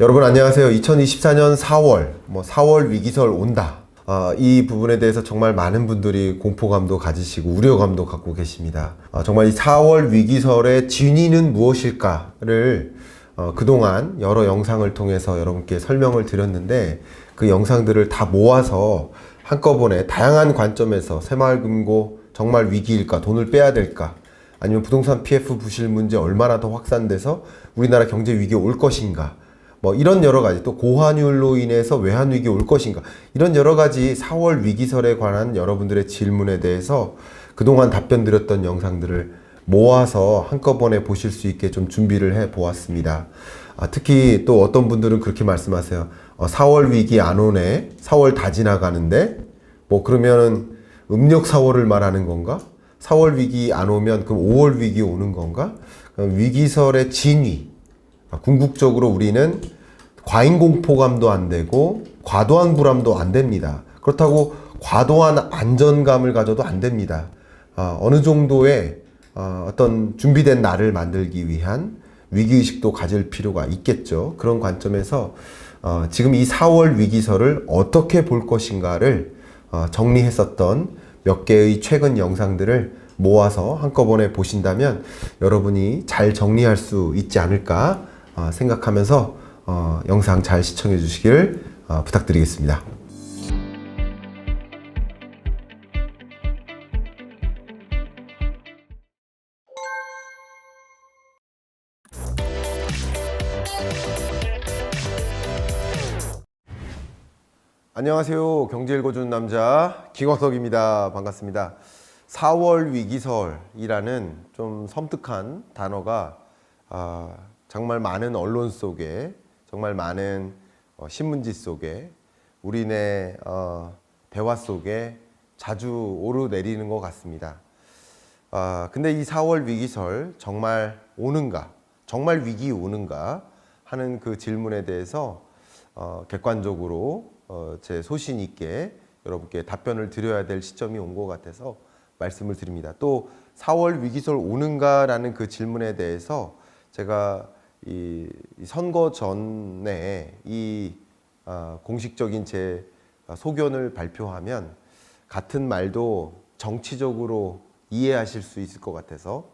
여러분 안녕하세요. 2024년 4월, 4월 위기설 온다. 이 부분에 대해서 정말 많은 분들이 공포감도 가지시고 우려감도 갖고 계십니다. 정말 이 4월 위기설의 진위는 무엇일까를 그동안 여러 영상을 통해서 여러분께 설명을 드렸는데 그 영상들을 다 모아서 한꺼번에 다양한 관점에서 새마을금고 정말 위기일까? 돈을 빼야 될까? 아니면 부동산 PF 부실 문제 얼마나 더 확산돼서 우리나라 경제 위기에 올 것인가? 이런 여러 가지, 또 고환율로 인해서 외환 위기 올 것인가, 이런 여러 가지 4월 위기설에 관한 여러분들의 질문에 대해서 그동안 답변 드렸던 영상들을 모아서 한꺼번에 보실 수 있게 좀 준비를 해 보았습니다. 특히 또 어떤 분들은 그렇게 말씀하세요. 4월 위기 안 오네, 4월 다 지나가는데 그러면은 음력 4월을 말하는 건가? 4월 위기 안 오면 그럼 5월 위기 오는 건가? 위기설의 진위, 궁극적으로 우리는 과잉 공포감도 안 되고 과도한 불안도 안 됩니다. 그렇다고 과도한 안전감을 가져도 안 됩니다. 어느 정도의 어떤 준비된 나를 만들기 위한 위기의식도 가질 필요가 있겠죠. 그런 관점에서 지금 이 4월 위기설을 어떻게 볼 것인가를 정리했었던 몇 개의 최근 영상들을 모아서 한꺼번에 보신다면 여러분이 잘 정리할 수 있지 않을까 생각하면서 영상 잘 시청해 주시길 부탁드리겠습니다. 안녕하세요. 경제 읽어주는 남자 김광석입니다. 반갑습니다. 4월 위기설이라는 좀 섬뜩한 단어가 정말 많은 언론 속에, 정말 많은 신문지 속에, 우리네 대화 속에 자주 오르내리는 것 같습니다. 근데 이 4월 위기설 정말 오는가, 정말 위기 오는가 하는 그 질문에 대해서 객관적으로 제 소신 있게 여러분께 답변을 드려야 될 시점이 온 것 같아서 말씀을 드립니다. 또 4월 위기설 오는가라는 그 질문에 대해서 제가 이 선거 전에 이 공식적인 제 소견을 발표하면 같은 말도 정치적으로 이해하실 수 있을 것 같아서,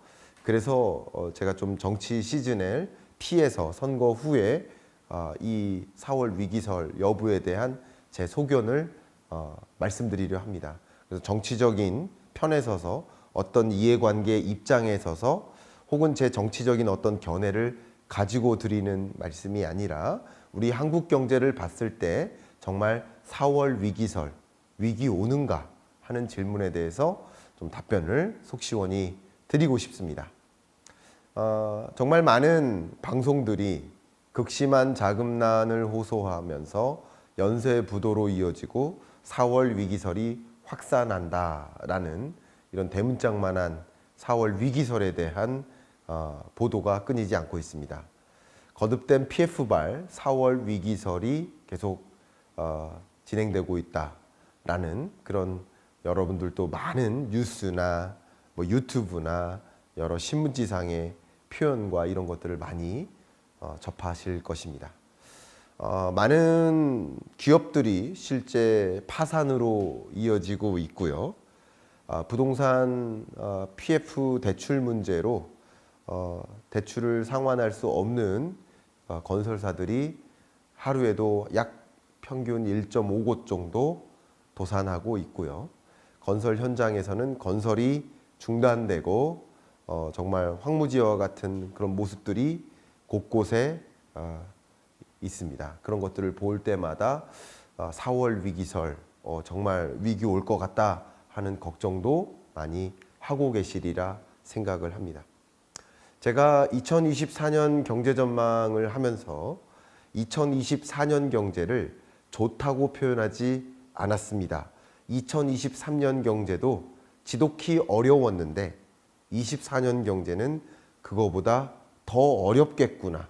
그래서 제가 좀 정치 시즌을 피해서 선거 후에 이 4월 위기설 여부에 대한 제 소견을 말씀드리려 합니다. 그래서 정치적인 편에 서서 어떤 이해관계 입장에 서서 혹은 제 정치적인 어떤 견해를 가지고 드리는 말씀이 아니라 우리 한국 경제를 봤을 때 정말 4월 위기설, 위기 오는가 하는 질문에 대해서 좀 답변을 속 시원히 드리고 싶습니다. 정말 많은 방송들이 극심한 자금난을 호소하면서 연쇄부도로 이어지고 4월 위기설이 확산한다라는 이런 대문짝만한 4월 위기설에 대한 보도가 끊이지 않고 있습니다. 거듭된 PF발 4월 위기설이 계속 진행되고 있다라는 그런 여러분들도 많은 뉴스나 유튜브나 여러 신문지상의 표현과 이런 것들을 많이 접하실 것입니다. 많은 기업들이 실제 파산으로 이어지고 있고요. 부동산 PF 대출 문제로 대출을 상환할 수 없는 건설사들이 하루에도 약 평균 1.5곳 정도 도산하고 있고요. 건설 현장에서는 건설이 중단되고 정말 황무지와 같은 그런 모습들이 곳곳에 있습니다. 그런 것들을 볼 때마다 4월 위기설, 정말 위기 올 것 같다 하는 걱정도 많이 하고 계시리라 생각을 합니다. 제가 2024년 경제 전망을 하면서 2024년 경제를 좋다고 표현하지 않았습니다. 2023년 경제도 지독히 어려웠는데 24년 경제는 그거보다 더 어렵겠구나.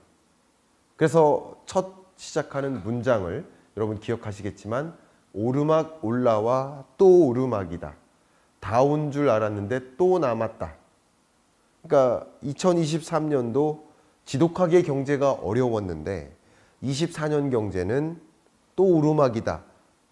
그래서 첫 시작하는 문장을 여러분 기억하시겠지만 오르막 올라와 또 오르막이다. 다 온 줄 알았는데 또 남았다. 그러니까 2023년도 지독하게 경제가 어려웠는데 24년 경제는 또 오르막이다.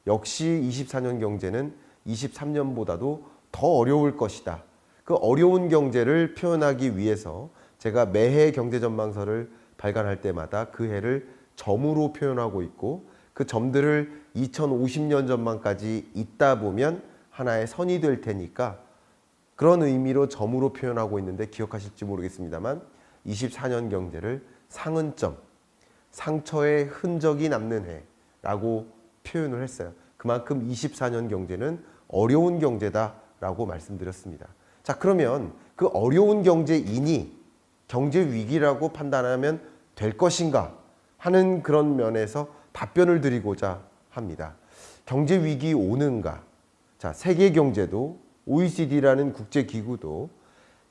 역시 24년 경제는 23년보다도 더 어려울 것이다. 그 어려운 경제를 표현하기 위해서 제가 매해 경제전망서를 발간할 때마다 그 해를 점으로 표현하고 있고 그 점들을 2050년 전망까지 있다 보면 하나의 선이 될 테니까 그런 의미로 점으로 표현하고 있는데 기억하실지 모르겠습니다만 24년 경제를 상흔점, 상처의 흔적이 남는 해라고 표현을 했어요. 그만큼 24년 경제는 어려운 경제다라고 말씀드렸습니다. 자, 그러면 그 어려운 경제이니 경제 위기라고 판단하면 될 것인가 하는 그런 면에서 답변을 드리고자 합니다. 경제 위기 오는가? 자, 세계 경제도 OECD라는 국제기구도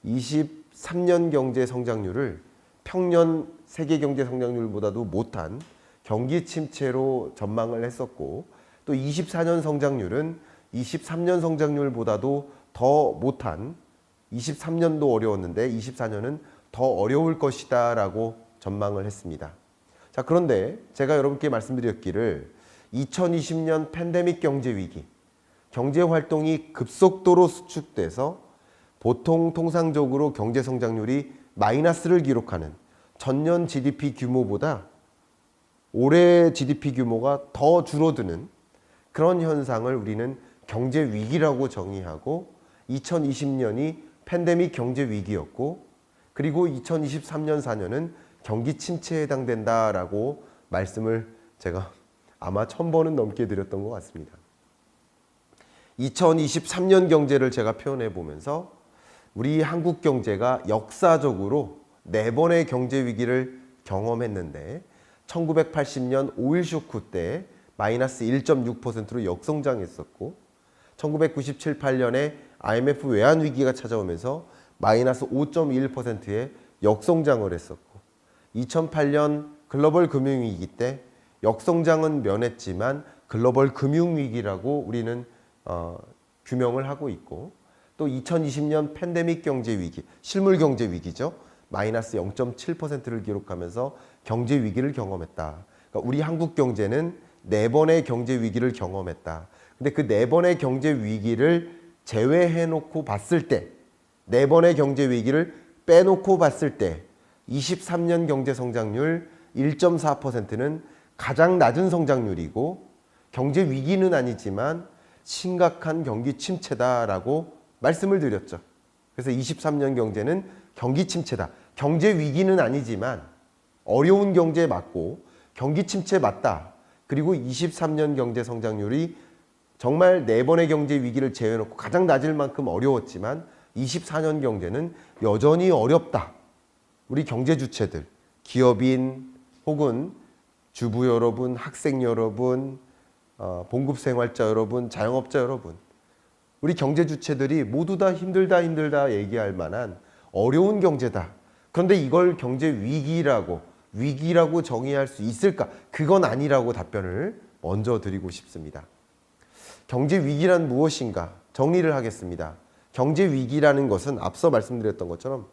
23년 경제 성장률을 평년 세계 경제 성장률보다도 못한 경기 침체로 전망을 했었고 또 24년 성장률은 23년 성장률보다도 더 못한 23년도 어려웠는데 24년은 더 어려울 것이다 라고 전망을 했습니다. 자, 그런데 제가 여러분께 말씀드렸기를 2020년 팬데믹 경제 위기, 경제 활동이 급속도로 수축돼서 보통 통상적으로 경제 성장률이 마이너스를 기록하는 전년 GDP 규모보다 올해 GDP 규모가 더 줄어드는 그런 현상을 우리는 경제 위기라고 정의하고 2020년이 팬데믹 경제 위기였고 그리고 2023년 4년은 경기 침체에 해당된다라고 말씀을 제가 아마 1000번은 넘게 드렸던 것 같습니다. 2023년 경제를 제가 표현해 보면서 우리 한국 경제가 역사적으로 4번의 경제 위기를 경험했는데 1980년 오일 쇼크 때 마이너스 1.6%로 역성장했었고 1997, 8년에 IMF 외환 위기가 찾아오면서 마이너스 5.1%의 역성장을 했었고 2008년 글로벌 금융위기 때 역성장은 면했지만 글로벌 금융위기라고 우리는 규명을 하고 있고 또 2020년 팬데믹 경제 위기, 실물 경제 위기죠. 마이너스 0.7%를 기록하면서 경제 위기를 경험했다. 그러니까 우리 한국 경제는 4번의 경제 위기를 경험했다. 근데 그 4번의 경제 위기를 제외해 놓고 봤을 때 4번의 경제 위기를 빼놓고 봤을 때 23년 경제 성장률 1.4%는 가장 낮은 성장률이고 경제 위기는 아니지만 심각한 경기 침체다라고 말씀을 드렸죠. 그래서 23년 경제는 경기 침체다. 경제 위기는 아니지만 어려운 경제에 맞고 경기 침체 맞다. 그리고 23년 경제 성장률이 정말 4번의 경제 위기를 제외해놓고 가장 낮을 만큼 어려웠지만 24년 경제는 여전히 어렵다. 우리 경제 주체들, 기업인 혹은 주부 여러분, 학생 여러분, 봉급생활자 여러분, 자영업자 여러분 우리 경제 주체들이 모두 다 힘들다 얘기할 만한 어려운 경제다. 그런데 이걸 경제 위기라고 정의할 수 있을까? 그건 아니라고 답변을 먼저 드리고 싶습니다. 경제 위기란 무엇인가? 정리를 하겠습니다. 경제 위기라는 것은 앞서 말씀드렸던 것처럼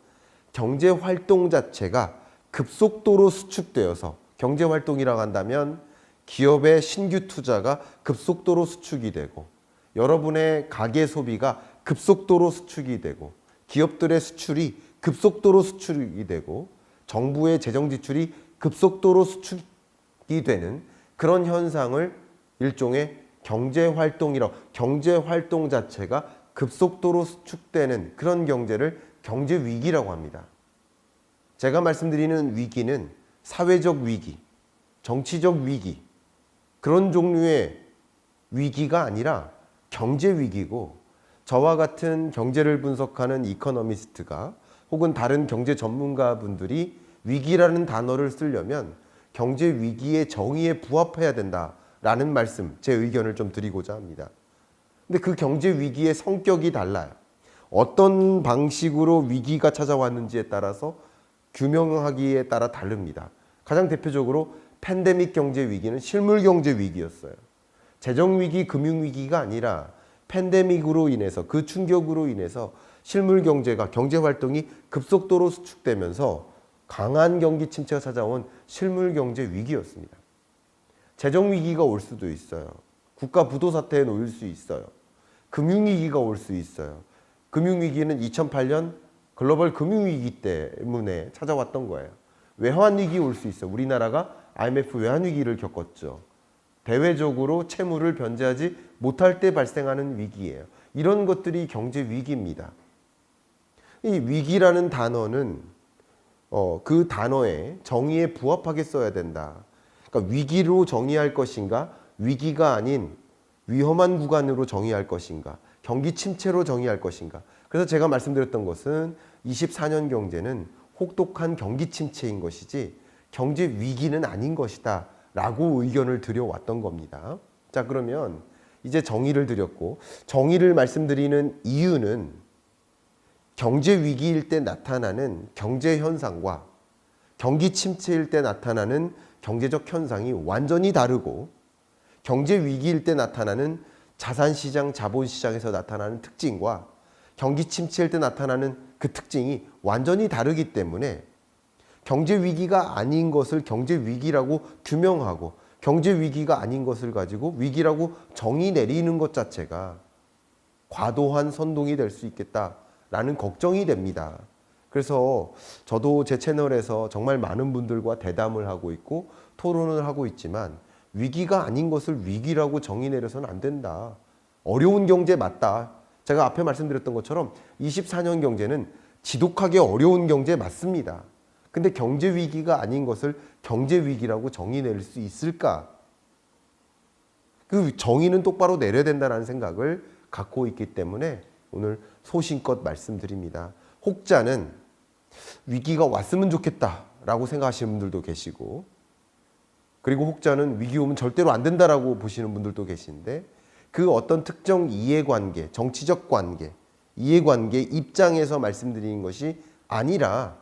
경제 활동 자체가 급속도로 수축되어서 경제 활동이라고 한다면 기업의 신규 투자가 급속도로 수축이 되고 여러분의 가계 소비가 급속도로 수축이 되고 기업들의 수출이 급속도로 수축이 되고 정부의 재정 지출이 급속도로 수축이 되는 그런 현상을 일종의 경제 활동이라고 경제 활동 자체가 급속도로 수축되는 그런 경제를 경제 위기라고 합니다. 제가 말씀드리는 위기는 사회적 위기, 정치적 위기 그런 종류의 위기가 아니라 경제 위기고 저와 같은 경제를 분석하는 이코노미스트가 혹은 다른 경제 전문가분들이 위기라는 단어를 쓰려면 경제 위기의 정의에 부합해야 된다라는 말씀, 제 의견을 좀 드리고자 합니다. 근데 그 경제 위기의 성격이 달라요. 어떤 방식으로 위기가 찾아왔는지에 따라서 규명하기에 따라 다릅니다. 가장 대표적으로 팬데믹 경제 위기는 실물 경제 위기였어요. 재정 위기, 금융 위기가 아니라 팬데믹으로 인해서 그 충격으로 인해서 실물 경제가 경제 활동이 급속도로 수축되면서 강한 경기 침체가 찾아온 실물 경제 위기였습니다. 재정 위기가 올 수도 있어요. 국가 부도 사태에 놓일 수 있어요. 금융 위기가 올 수 있어요. 금융 위기는 2008년 글로벌 금융 위기 때문에 찾아왔던 거예요. 외환 위기 올 수 있어요. 우리나라가 IMF 외환 위기를 겪었죠. 대외적으로 채무를 변제하지 못할 때 발생하는 위기예요. 이런 것들이 경제 위기입니다. 이 위기라는 단어는 그 단어에 정의에 부합하게 써야 된다. 그러니까 위기로 정의할 것인가, 위기가 아닌 위험한 구간으로 정의할 것인가, 경기 침체로 정의할 것인가. 그래서 제가 말씀드렸던 것은 24년 경제는 혹독한 경기 침체인 것이지 경제 위기는 아닌 것이다 라고 의견을 드려왔던 겁니다. 자, 그러면 이제 정의를 드렸고, 정의를 말씀드리는 이유는 경제 위기일 때 나타나는 경제 현상과 경기 침체일 때 나타나는 경제적 현상이 완전히 다르고, 경제 위기일 때 나타나는 자산시장, 자본시장에서 나타나는 특징과 경기 침체일 때 나타나는 그 특징이 완전히 다르기 때문에 경제 위기가 아닌 것을 경제 위기라고 규명하고 경제 위기가 아닌 것을 가지고 위기라고 정의 내리는 것 자체가 과도한 선동이 될 수 있겠다라는 걱정이 됩니다. 그래서 저도 제 채널에서 정말 많은 분들과 대담을 하고 있고 토론을 하고 있지만, 위기가 아닌 것을 위기라고 정의 내려서는 안 된다. 어려운 경제 맞다. 제가 앞에 말씀드렸던 것처럼 24년 경제는 지독하게 어려운 경제 맞습니다. 근데 경제 위기가 아닌 것을 경제 위기라고 정의 낼 수 있을까? 그 정의는 똑바로 내려야 된다는 생각을 갖고 있기 때문에 오늘 소신껏 말씀드립니다. 혹자는 위기가 왔으면 좋겠다라고 생각하시는 분들도 계시고, 그리고 혹자는 위기 오면 절대로 안 된다라고 보시는 분들도 계신데, 그 어떤 특정 이해관계, 정치적 관계, 이해관계 입장에서 말씀드리는 것이 아니라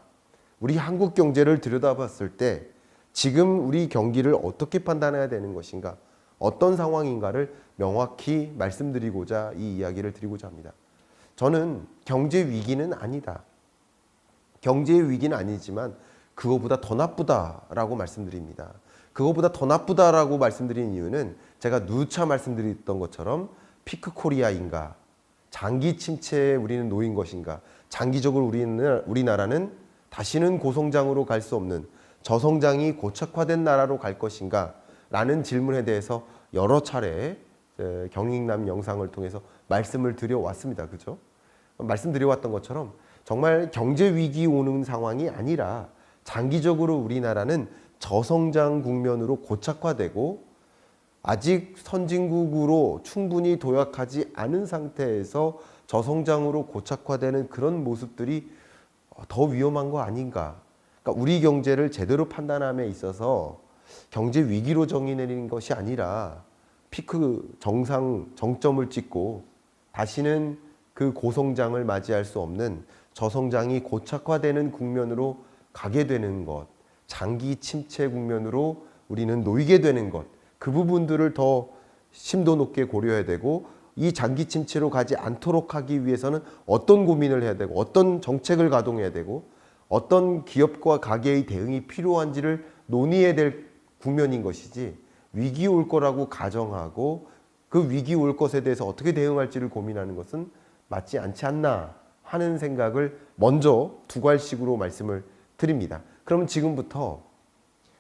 우리 한국 경제를 들여다봤을 때 지금 우리 경기를 어떻게 판단해야 되는 것인가, 어떤 상황인가를 명확히 말씀드리고자 이 이야기를 드리고자 합니다. 저는 경제 위기는 아니다. 경제의 위기는 아니지만 그거보다 더 나쁘다라고 말씀드립니다. 그거보다 더 나쁘다라고 말씀드린 이유는 제가 누차 말씀드렸던 것처럼 피크 코리아인가, 장기 침체에 우리는 놓인 것인가, 장기적으로 우리나라는 다시는 고성장으로 갈 수 없는 저성장이 고착화된 나라로 갈 것인가 라는 질문에 대해서 여러 차례 경익남 영상을 통해서 말씀을 드려왔습니다. 그죠? 말씀드려왔던 것처럼 정말 경제 위기 오는 상황이 아니라 장기적으로 우리나라는 저성장 국면으로 고착화되고 아직 선진국으로 충분히 도약하지 않은 상태에서 저성장으로 고착화되는 그런 모습들이 더 위험한 거 아닌가. 그러니까 우리 경제를 제대로 판단함에 있어서 경제 위기로 정의 내리는 것이 아니라 피크 정점을 찍고 다시는 그 고성장을 맞이할 수 없는 저성장이 고착화되는 국면으로 가게 되는 것, 장기 침체 국면으로 우리는 놓이게 되는 것, 그 부분들을 더 심도 높게 고려해야 되고, 이 장기 침체로 가지 않도록 하기 위해서는 어떤 고민을 해야 되고 어떤 정책을 가동해야 되고 어떤 기업과 가계의 대응이 필요한지를 논의해야 될 국면인 것이지, 위기 올 거라고 가정하고 그 위기 올 것에 대해서 어떻게 대응할지를 고민하는 것은 맞지 않지 않나 하는 생각을 먼저 두괄식으로 말씀을 드립니다. 그러면 지금부터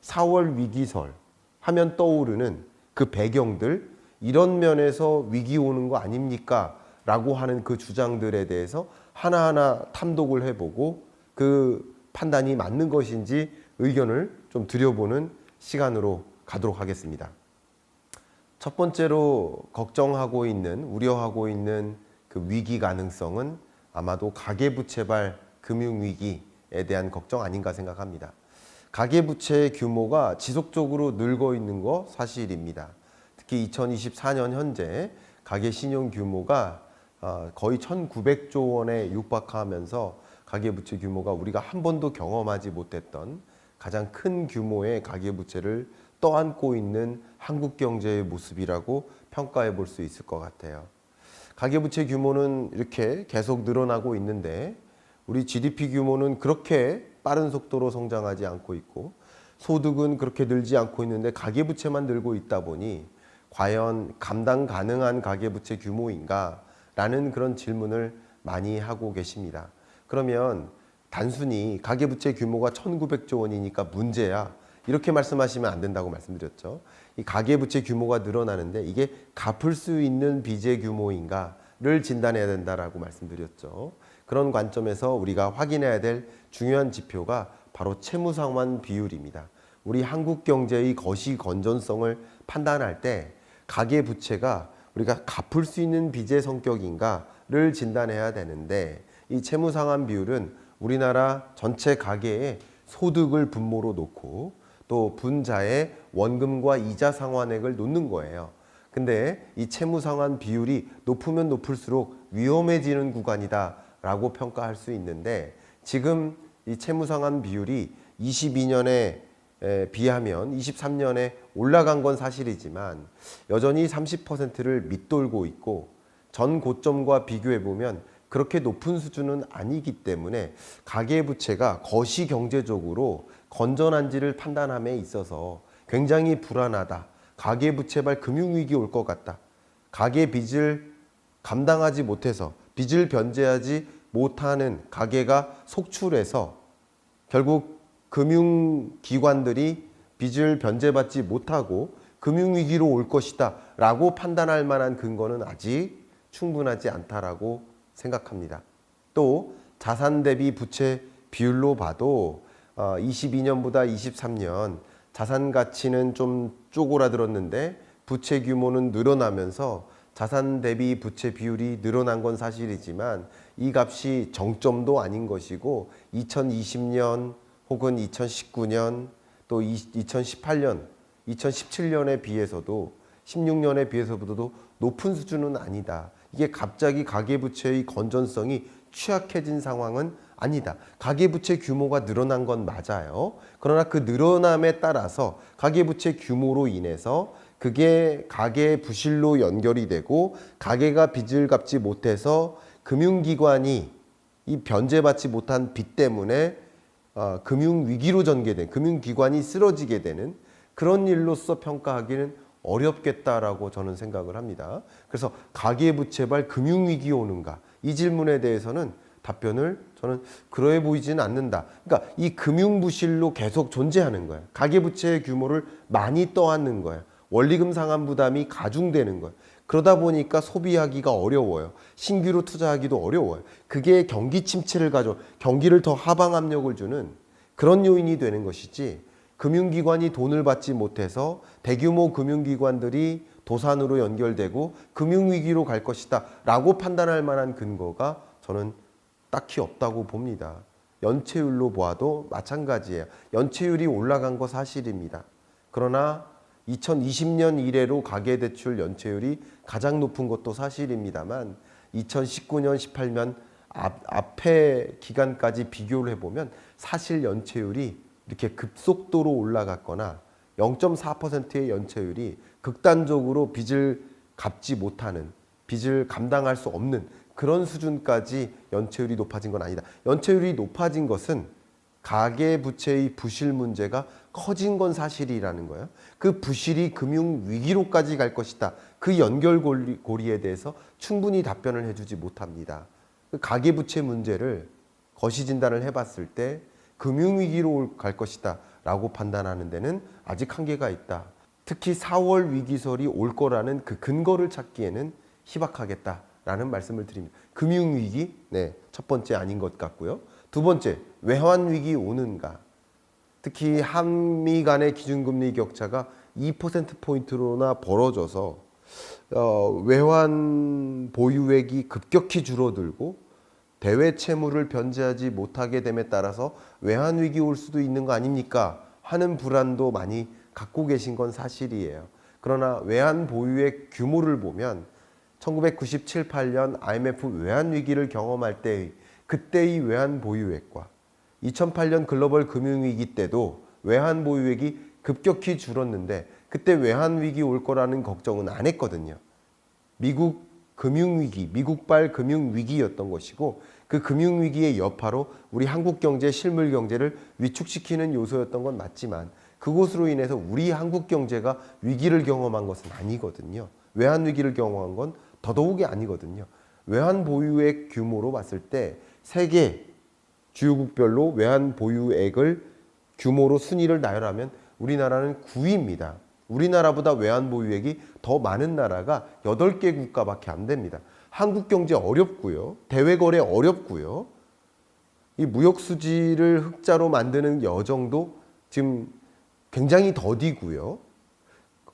4월 위기설 하면 떠오르는 그 배경들, 이런 면에서 위기 오는 거 아닙니까? 라고 하는 그 주장들에 대해서 하나하나 탐독을 해보고 그 판단이 맞는 것인지 의견을 좀 드려보는 시간으로 가도록 하겠습니다. 첫 번째로 걱정하고 있는, 우려하고 있는 그 위기 가능성은 아마도 가계부채발 금융위기에 대한 걱정 아닌가 생각합니다. 가계부채 규모가 지속적으로 늘고 있는 거 사실입니다. 특히 2024년 현재 가계신용 규모가 거의 1,900조 원에 육박하면서 가계부채 규모가 우리가 한 번도 경험하지 못했던 가장 큰 규모의 가계부채를 떠안고 있는 한국 경제의 모습이라고 평가해 볼 수 있을 것 같아요. 가계부채 규모는 이렇게 계속 늘어나고 있는데 우리 GDP 규모는 그렇게 빠른 속도로 성장하지 않고 있고, 소득은 그렇게 늘지 않고 있는데 가계부채만 늘고 있다 보니 과연 감당 가능한 가계부채 규모인가? 라는 그런 질문을 많이 하고 계십니다. 그러면 단순히 가계부채 규모가 1900조 원이니까 문제야, 이렇게 말씀하시면 안 된다고 말씀드렸죠. 이 가계부채 규모가 늘어나는데 이게 갚을 수 있는 빚의 규모인가를 진단해야 된다라고 말씀드렸죠. 그런 관점에서 우리가 확인해야 될 중요한 지표가 바로 채무상환 비율입니다. 우리 한국 경제의 거시 건전성을 판단할 때 가계부채가 우리가 갚을 수 있는 빚의 성격인가를 진단해야 되는데, 이 채무상환 비율은 우리나라 전체 가계의 소득을 분모로 놓고 또 분자의 원금과 이자 상환액을 놓는 거예요. 근데 이 채무상환 비율이 높으면 높을수록 위험해지는 구간이다 라고 평가할 수 있는데, 지금 이 채무상환 비율이 22년에 비하면 23년에 올라간 건 사실이지만 여전히 30%를 밑돌고 있고, 전 고점과 비교해 보면 그렇게 높은 수준은 아니기 때문에 가계부채가 거시 경제적으로 건전한지를 판단함에 있어서 굉장히 불안하다. 가계부채발 금융위기 올 것 같다. 가계빚을 감당하지 못해서 빚을 변제하지 못하는 가계가 속출해서 결국 금융기관들이 빚을 변제받지 못하고 금융위기로 올 것이다 라고 판단할 만한 근거는 아직 충분하지 않다라고 생각합니다. 또 자산 대비 부채 비율로 봐도 22년보다 23년 자산 가치는 좀 쪼그라들었는데 부채 규모는 늘어나면서 자산 대비 부채 비율이 늘어난 건 사실이지만 이 값이 정점도 아닌 것이고, 2020년 혹은 2019년 또 2018년, 2017년에 비해서도 16년에 비해서보다도 높은 수준은 아니다. 이게 갑자기 가계부채의 건전성이 취약해진 상황은 아니다. 가계부채 규모가 늘어난 건 맞아요. 그러나 그 늘어남에 따라서 가계부채 규모로 인해서 그게 가계 부실로 연결이 되고 가계가 빚을 갚지 못해서 금융기관이 이 변제받지 못한 빚 때문에 금융위기로 전개된, 금융기관이 쓰러지게 되는 그런 일로서 평가하기는 어렵겠다라고 저는 생각을 합니다. 그래서 가계부채발 금융위기 오는가? 이 질문에 대해서는 답변을 저는 그러해 보이지는 않는다. 그러니까 이 금융부실로 계속 존재하는 거예요. 가계부채의 규모를 많이 떠안는 거예요. 원리금 상환 부담이 가중되는 거예요. 그러다 보니까 소비하기가 어려워요. 신규로 투자하기도 어려워요. 그게 경기 침체를 경기를 더 하방 압력을 주는 그런 요인이 되는 것이지, 금융기관이 돈을 받지 못해서 대규모 금융기관들이 도산으로 연결되고 금융위기로 갈 것이다 라고 판단할 만한 근거가 저는 딱히 없다고 봅니다. 연체율로 보아도 마찬가지예요. 연체율이 올라간 거 사실입니다. 그러나 2020년 이래로 가계대출 연체율이 가장 높은 것도 사실입니다만 2019년, 18년 앞에 기간까지 비교를 해보면 사실 연체율이 이렇게 급속도로 올라갔거나 0.4%의 연체율이 극단적으로 빚을 갚지 못하는, 빚을 감당할 수 없는 그런 수준까지 연체율이 높아진 건 아니다. 연체율이 높아진 것은 가계부채의 부실 문제가 커진 건 사실이라는 거예요. 그 부실이 금융위기로까지 갈 것이다. 그 연결고리에 대해서 충분히 답변을 해주지 못합니다. 그 가계부채 문제를 거시 진단을 해봤을 때 금융위기로 갈 것이다 라고 판단하는 데는 아직 한계가 있다. 특히 4월 위기설이 올 거라는 그 근거를 찾기에는 희박하겠다라는 말씀을 드립니다. 금융위기? 네, 첫 번째 아닌 것 같고요. 두 번째, 외환위기 오는가? 특히 한미 간의 기준금리 격차가 2%포인트로나 벌어져서 외환 보유액이 급격히 줄어들고 대외 채무를 변제하지 못하게 됨에 따라서 외환위기 올 수도 있는 거 아닙니까? 하는 불안도 많이 갖고 계신 건 사실이에요. 그러나 외환 보유액 규모를 보면 1997, 8년 IMF 외환위기를 경험할 때의 그때의 외환 보유액과 2008년 글로벌 금융위기 때도 외환 보유액이 급격히 줄었는데 그때 외환위기 올 거라는 걱정은 안 했거든요. 미국 금융위기, 미국발 금융위기였던 것이고 그 금융위기의 여파로 우리 한국 경제, 실물 경제를 위축시키는 요소였던 건 맞지만 그것으로 인해서 우리 한국 경제가 위기를 경험한 것은 아니거든요. 외환 위기를 경험한 건 더더욱이 아니거든요. 외환 보유액 규모로 봤을 때 세계 주요국별로 외환 보유액을 규모로 순위를 나열하면 우리나라는 9위입니다. 우리나라보다 외환 보유액이 더 많은 나라가 8개 국가밖에 안 됩니다. 한국 경제 어렵고요. 대외 거래 어렵고요. 이 무역 수지를 흑자로 만드는 여정도 지금 굉장히 더디고요.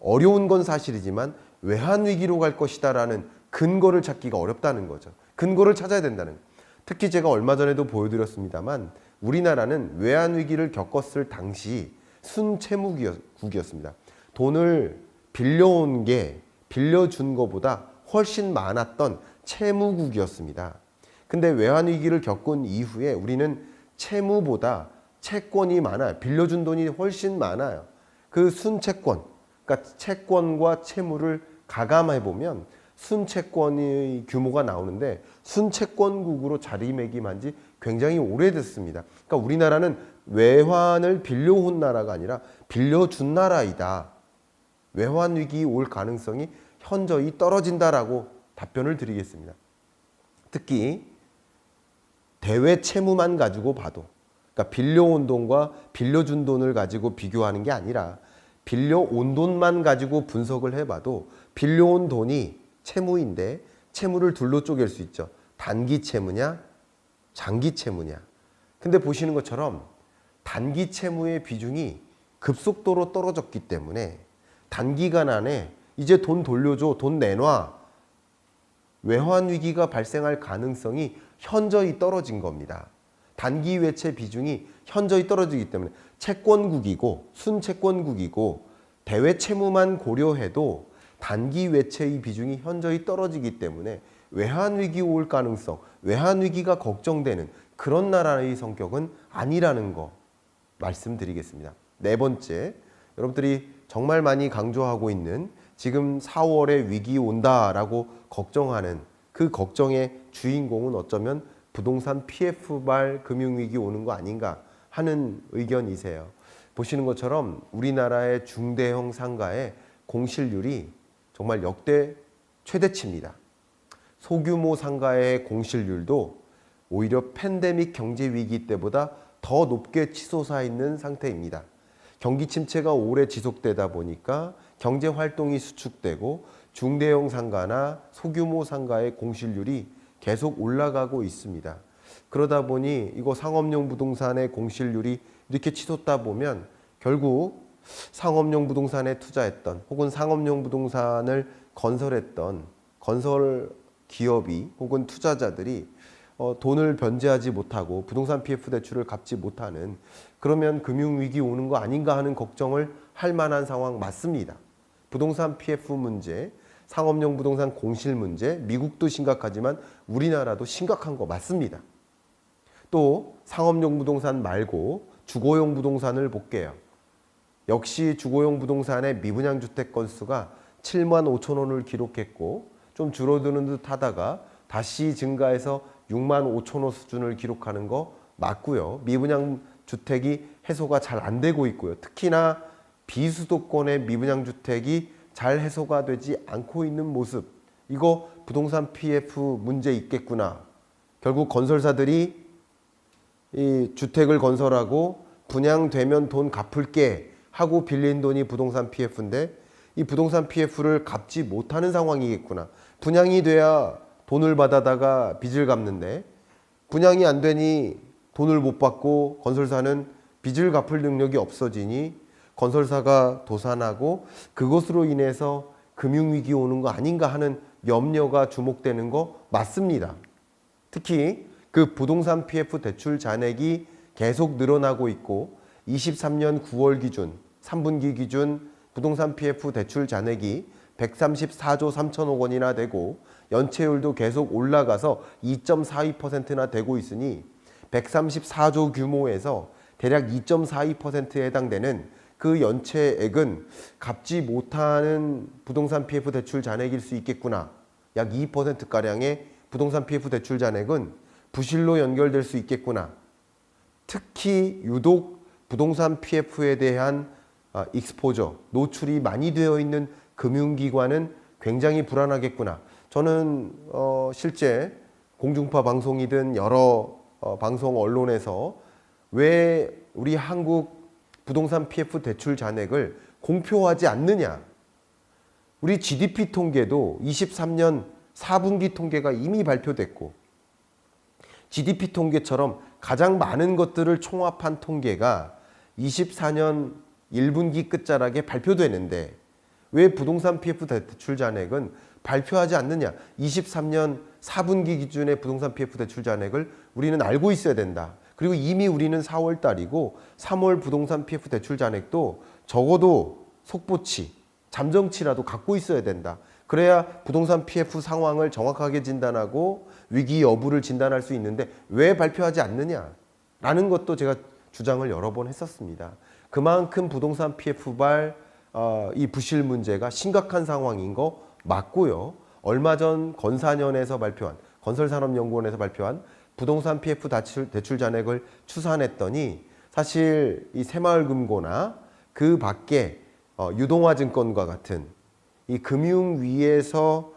어려운 건 사실이지만 외환 위기로 갈 것이다라는 근거를 찾기가 어렵다는 거죠. 근거를 찾아야 된다는 거예요. 특히 제가 얼마 전에도 보여드렸습니다만 우리나라는 외환 위기를 겪었을 당시 순채무국이었습니다. 돈을 빌려온 게 빌려준 것보다 훨씬 많았던 채무국이었습니다. 근데 외환 위기를 겪은 이후에 우리는 채무보다 채권이 많아요. 빌려준 돈이 훨씬 많아요. 그 순채권, 그러니까 채권과 채무를 가감해 보면 순채권의 규모가 나오는데 순채권국으로 자리매김한 지 굉장히 오래됐습니다. 그러니까 우리나라는 외환을 빌려온 나라가 아니라 빌려준 나라이다. 외환 위기 올 가능성이 현저히 떨어진다라고 답변을 드리겠습니다. 특히 대외 채무만 가지고 봐도, 그러니까 빌려온 돈과 빌려준 돈을 가지고 비교하는 게 아니라 빌려온 돈만 가지고 분석을 해봐도 빌려온 돈이 채무인데 채무를 둘로 쪼갤 수 있죠. 단기 채무냐, 장기 채무냐. 근데 보시는 것처럼 단기 채무의 비중이 급속도로 떨어졌기 때문에 단기간 안에 이제 돈 돌려줘, 돈 내놔. 외환 위기가 발생할 가능성이 현저히 떨어진 겁니다. 단기 외채 비중이 현저히 떨어지기 때문에 채권국이고 순채권국이고 대외 채무만 고려해도 단기 외채의 비중이 현저히 떨어지기 때문에 외환 위기 올 가능성, 외환 위기가 걱정되는 그런 나라의 성격은 아니라는 거 말씀드리겠습니다. 네 번째, 여러분들이 정말 많이 강조하고 있는 지금 4월에 위기 온다라고 걱정하는 그 걱정의 주인공은 어쩌면 부동산 PF발 금융위기 오는 거 아닌가 하는 의견이세요. 보시는 것처럼 우리나라의 중대형 상가의 공실률이 정말 역대 최대치입니다. 소규모 상가의 공실률도 오히려 팬데믹 경제 위기 때보다 더 높게 치솟아 있는 상태입니다. 경기 침체가 오래 지속되다 보니까 경제 활동이 수축되고 중대형 상가나 소규모 상가의 공실률이 계속 올라가고 있습니다. 그러다 보니 이거 상업용 부동산의 공실률이 이렇게 치솟다 보면 결국 상업용 부동산에 투자했던 혹은 상업용 부동산을 건설했던 건설 기업이 혹은 투자자들이 돈을 변제하지 못하고 부동산 PF 대출을 갚지 못하는, 그러면 금융위기 오는 거 아닌가 하는 걱정을 할 만한 상황 맞습니다. 부동산 PF 문제, 상업용 부동산 공실 문제, 미국도 심각하지만 우리나라도 심각한 거 맞습니다. 또 상업용 부동산 말고 주거용 부동산을 볼게요. 역시 주거용 부동산의 미분양 주택 건수가 7만 5천 원을 기록했고 좀 줄어드는 듯 하다가 다시 증가해서 6만 5천 원 수준을 기록하는 거 맞고요. 미분양 주택이 해소가 잘 안 되고 있고요. 특히나 비수도권의 미분양 주택이 잘 해소가 되지 않고 있는 모습. 이거 부동산 PF 문제 있겠구나. 결국 건설사들이 이 주택을 건설하고 분양되면 돈 갚을게 하고 빌린 돈이 부동산 PF인데 이 부동산 PF를 갚지 못하는 상황이겠구나. 분양이 돼야 돈을 받아다가 빚을 갚는데 분양이 안 되니 돈을 못 받고 건설사는 빚을 갚을 능력이 없어지니 건설사가 도산하고 그것으로 인해서 금융위기 오는 거 아닌가 하는 염려가 주목되는 거 맞습니다. 특히 그 부동산 PF 대출 잔액이 계속 늘어나고 있고 23년 9월 기준 3분기 기준 부동산 PF 대출 잔액이 134조 3천억 원이나 되고 연체율도 계속 올라가서 2.42%나 되고 있으니 134조 규모에서 대략 2.42%에 해당되는 그 연체액은 갚지 못하는 부동산 PF 대출 잔액일 수 있겠구나. 약 2%가량의 부동산 PF 대출 잔액은 부실로 연결될 수 있겠구나. 특히 유독 부동산 PF에 대한 익스포저, 노출이 많이 되어 있는 금융기관은 굉장히 불안하겠구나. 저는 실제 공중파 방송이든 여러 방송 언론에서 왜 우리 한국 부동산 PF 대출 잔액을 공표하지 않느냐. 우리 GDP 통계도 23년 4분기 통계가 이미 발표됐고 GDP 통계처럼 가장 많은 것들을 총합한 통계가 24년 1분기 끝자락에 발표되는데 왜 부동산 PF 대출 잔액은 발표하지 않느냐. 23년 4분기 기준의 부동산 PF 대출 잔액을 우리는 알고 있어야 된다. 그리고 이미 우리는 4월 달이고 3월 부동산 PF 대출 잔액도 적어도 속보치, 잠정치라도 갖고 있어야 된다. 그래야 부동산 PF 상황을 정확하게 진단하고 위기 여부를 진단할 수 있는데 왜 발표하지 않느냐라는 것도 제가 주장을 여러 번 했었습니다. 그만큼 부동산 PF발 이 부실 문제가 심각한 상황인 거 맞고요. 얼마 전 건사년에서 발표한 건설산업연구원에서 발표한 부동산 PF 대출 잔액을 추산했더니 사실 이 새마을금고나 그 밖에 유동화증권과 같은 이 금융위에서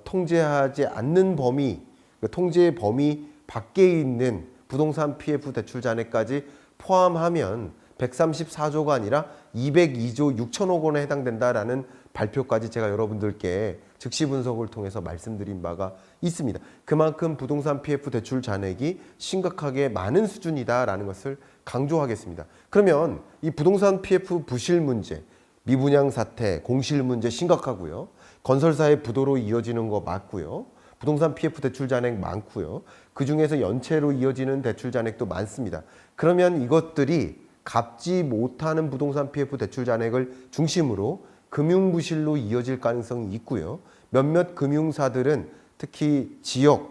통제하지 않는 범위, 그 통제 범위 밖에 있는 부동산 PF 대출 잔액까지 포함하면 134조가 아니라 202조 6천억 원에 해당된다라는 발표까지 제가 여러분들께 즉시 분석을 통해서 말씀드린 바가 있습니다. 그만큼 부동산 PF 대출 잔액이 심각하게 많은 수준이다라는 것을 강조하겠습니다. 그러면 이 부동산 PF 부실 문제, 미분양 사태, 공실 문제 심각하고요. 건설사의 부도로 이어지는 거 맞고요. 부동산 PF 대출 잔액 많고요. 그중에서 연체로 이어지는 대출 잔액도 많습니다. 그러면 이것들이 갚지 못하는 부동산 PF 대출 잔액을 중심으로 금융부실로 이어질 가능성이 있고요. 몇몇 금융사들은 특히 지역